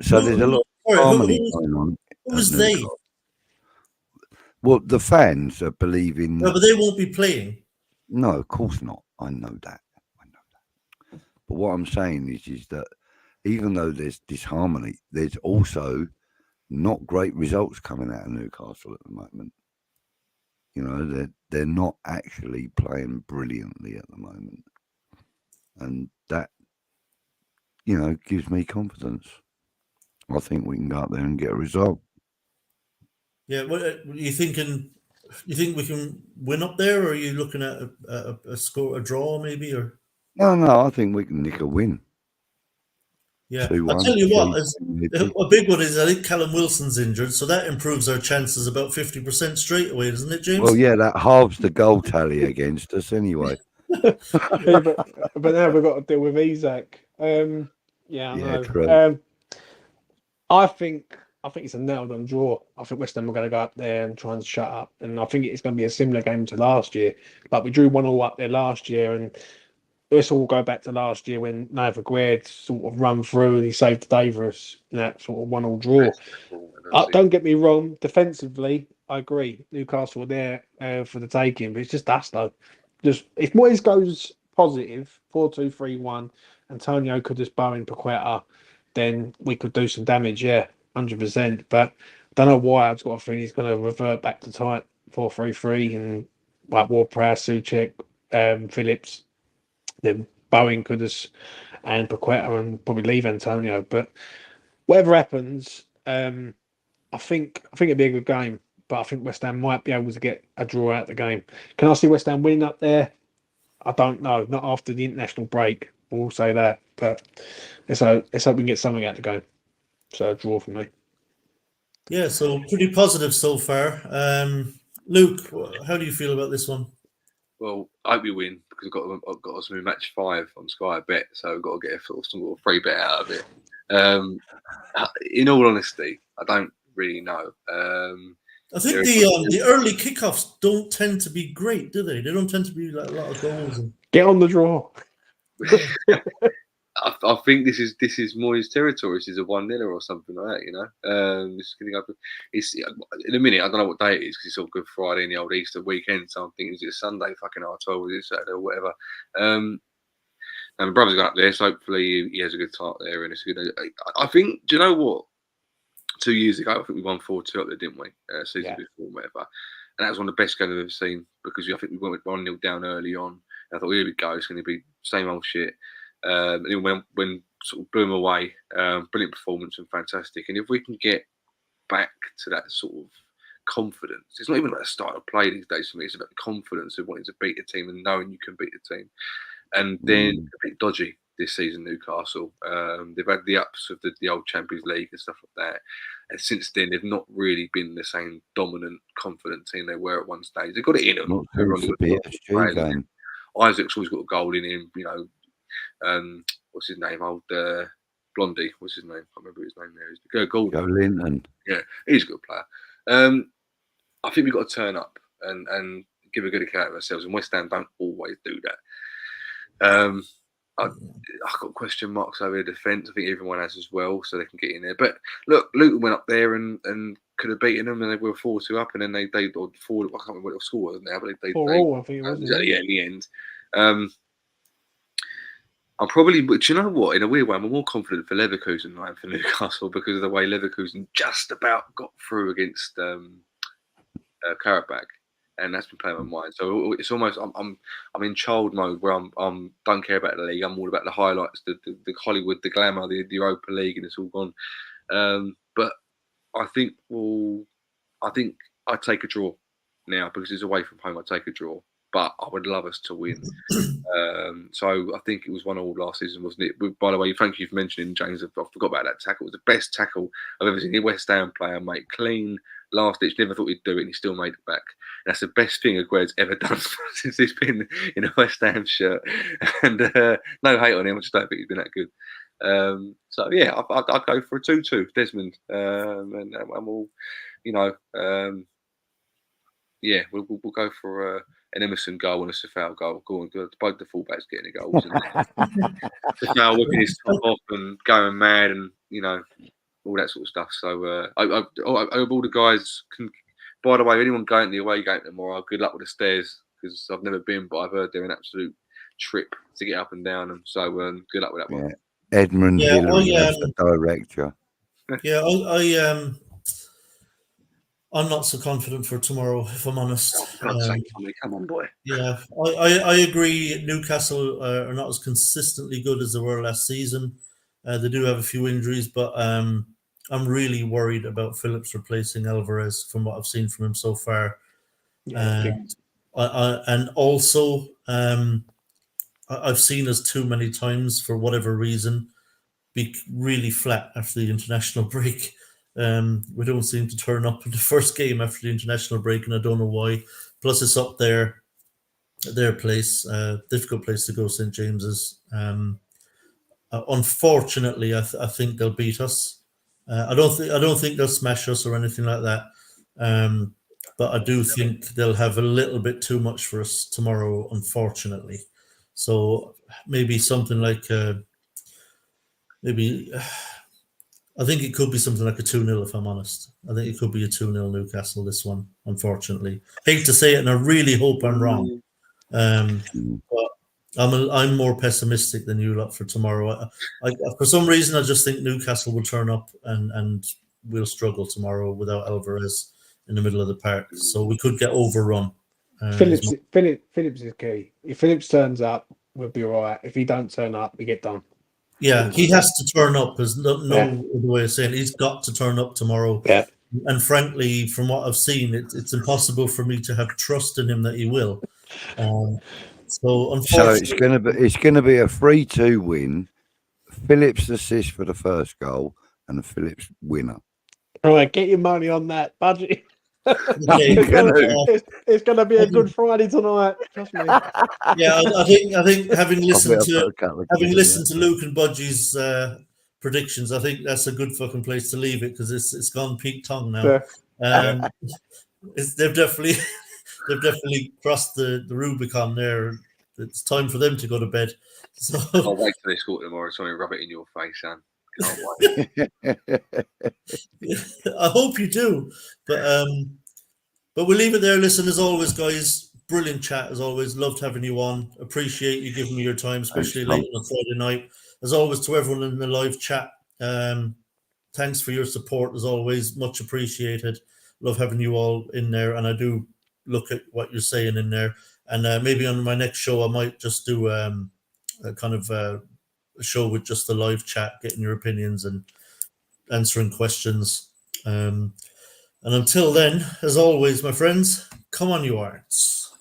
So there's a lot of harmony going on. Who was they? Well, the fans are believing. No, but they won't be playing. No, of course not. I know that. But what I'm saying is that even though there's disharmony, there's also not great results coming out of Newcastle at the moment. They're not actually playing brilliantly at the moment, and that gives me confidence. I think we can go up there and get a result. Yeah, what are you thinking? You think we can win up there, or are you looking at a score, a draw, maybe? Or no, I think we can nick a win. Yeah, 2-1, I'll tell you what, a big one is I think Callum Wilson's injured, so that improves our chances about 50% straight away, doesn't it, James? Well, yeah, that halves the goal tally against us anyway. but now we've got to deal with Isaac. I know. True. I think it's a nailed-on draw. I think West Ham are going to go up there and try and shut up, and I think it's going to be a similar game to last year. Like we drew 1-1 up there last year, and let's all go back to last year when Nova Gued sort of run through and he saved the day for us in that sort of 1-1 draw. Don't get me wrong, defensively, I agree. Newcastle are there for the taking, but it's just us though. Just if Moyes goes positive, 4-2-3-1, Antonio could just bow in Paqueta, then we could do some damage, 100%. But I don't know why I've got a feeling he's going to revert back to tight 4-3-3 and like Ward-Prowse, Souček, Phillips. Then Bowen could have and Paqueta and probably leave Antonio. But whatever happens, I think it'd be a good game. But I think West Ham might be able to get a draw out of the game. Can I see West Ham winning up there? I don't know. Not after the international break. We'll say that. But let's hope we can get something out of the game. So a draw for me. Yeah, so pretty positive so far. Luke, how do you feel about this one? Well, I hope we win because I've got us in match 5 on Sky Bet, so I've got to get some sort of free bet out of it. In all honesty, I don't really know. I think the early kickoffs don't tend to be great, do they? They don't tend to be like a lot of goals. Get on the draw. I think this is Moyes' territory. This is a 1-0 or something like that, This is going to go. It's in a minute. I don't know what day it is because it's all Good Friday and the old Easter weekend. So I'm thinking, is it Sunday? Fucking R12, is it Saturday or whatever? And my brother's got up there, so hopefully he has a good time there. And it's good. I think. Do you know what? 2 years ago, I think we won 4-2 up there, didn't we? Season before, whatever. And that was one of the best games I've ever seen because I think we went 1-0 down early on. And I thought, here we go. It's going to be same old shit. And then when sort of blew them away, brilliant performance and fantastic. And if we can get back to that sort of confidence, it's not even about the style of play these days for me. It's about the confidence of wanting to beat a team and knowing you can beat the team. And then a bit dodgy this season, Newcastle. They've had the ups of the old Champions League and stuff like that. And since then, they've not really been the same dominant, confident team they were at one stage. They've got it in them. Isaac's always got a goal in him, what's his name? Old Blondie. What's his name? I can't remember his name there. Gordon. Yeah, he's a good player. I think we've got to turn up and give a good account of ourselves. And West Ham don't always do that. I've got question marks over the defence. I think everyone has as well, so they can get in there. But look, Luton went up there and could have beaten them, and they were 4-2 up, and then they or 4. I can't remember what the score was now, but they 4-4, I think it was. Yeah, in the end. I'm probably, but you know what? In a weird way, I'm more confident for Leverkusen than I am for Newcastle because of the way Leverkusen just about got through against Karabakh, and that's been playing my mind. So it's almost I'm in child mode where I'm don't care about the league. I'm all about the highlights, the Hollywood, the glamour, the Europa League, and it's all gone. But I think I'd take a draw now because it's away from home. I'd take a draw, but I would love us to win. So I think it was 1-1 last season, wasn't it? By the way, thank you for mentioning, James. I forgot about that tackle. It was the best tackle I've ever seen a West Ham player make. Clean, last ditch. Never thought he'd do it, and he still made it back. And that's the best thing Aguero's ever done since he's been in a West Ham shirt. And no hate on him. I just don't think he's been that good. So yeah, I'd go for a 2-2, Desmond, and we'll, yeah, we'll go for an Emerson goal and a Safal goal. Go on, both the fullbacks getting the goals. Safal whipping his top off and going mad, and all that sort of stuff. So I hope all the guys can. By the way, anyone going to the away game tomorrow, good luck with the stairs because I've never been, but I've heard they're an absolute trip to get up and down them. So good luck with that one. Edmund Hillary, that's the director. Yeah, I'm not so confident for tomorrow, if I'm honest. For God's sake, Tommy, come on, boy. Yeah, I agree. Newcastle are not as consistently good as they were last season. They do have a few injuries, but I'm really worried about Phillips replacing Alvarez from what I've seen from him so far. And also, I've seen us too many times, for whatever reason, be really flat after the international break. We don't seem to turn up in the first game after the international break, and I don't know why. Plus, it's up their place, difficult place to go, St. James's. Unfortunately, I think they'll beat us. I don't think they'll smash us or anything like that. But I do think they'll have a little bit too much for us tomorrow, unfortunately. So maybe something like I think it could be something like a 2-0, if I'm honest. I think it could be a 2-0 Newcastle, this one, unfortunately. Hate to say it, and I really hope I'm wrong. But I'm more pessimistic than you lot for tomorrow. For some reason, I just think Newcastle will turn up and we'll struggle tomorrow without Alvarez in the middle of the park. So we could get overrun. Phillips is key. If Phillips turns up, we'll be all right. If he don't turn up, we get done. Yeah, he has to turn up. There's no other way of saying it. He's got to turn up tomorrow. Yeah. And frankly, from what I've seen, it's impossible for me to have trust in him that he will. So unfortunately, it's going to be a 3-2 win. Phillips assist for the first goal and a Phillips winner. All right, get your money on that budget. it's going to be a good Friday tonight. Trust me. Yeah, I think having listened to Luke and Budgie's predictions, I think that's a good fucking place to leave it because it's gone peak tongue now. Yeah. They've definitely crossed the Rubicon there. It's time for them to go to bed. So I'll wait till they score tomorrow. Something rub it in your face, Sam. Can't wait. I hope you do, but we'll leave it there. Listen, as always, guys, brilliant chat as always. Loved having you on. Appreciate you giving me your time, especially late on a Friday night. As always, to everyone in the live chat, thanks for your support as always. Much appreciated. Love having you all in there, and I do look at what you're saying in there. And maybe on my next show, I might just do a kind of a show with just the live chat, getting your opinions and answering questions. And until then, as always, my friends, come on, you Irons.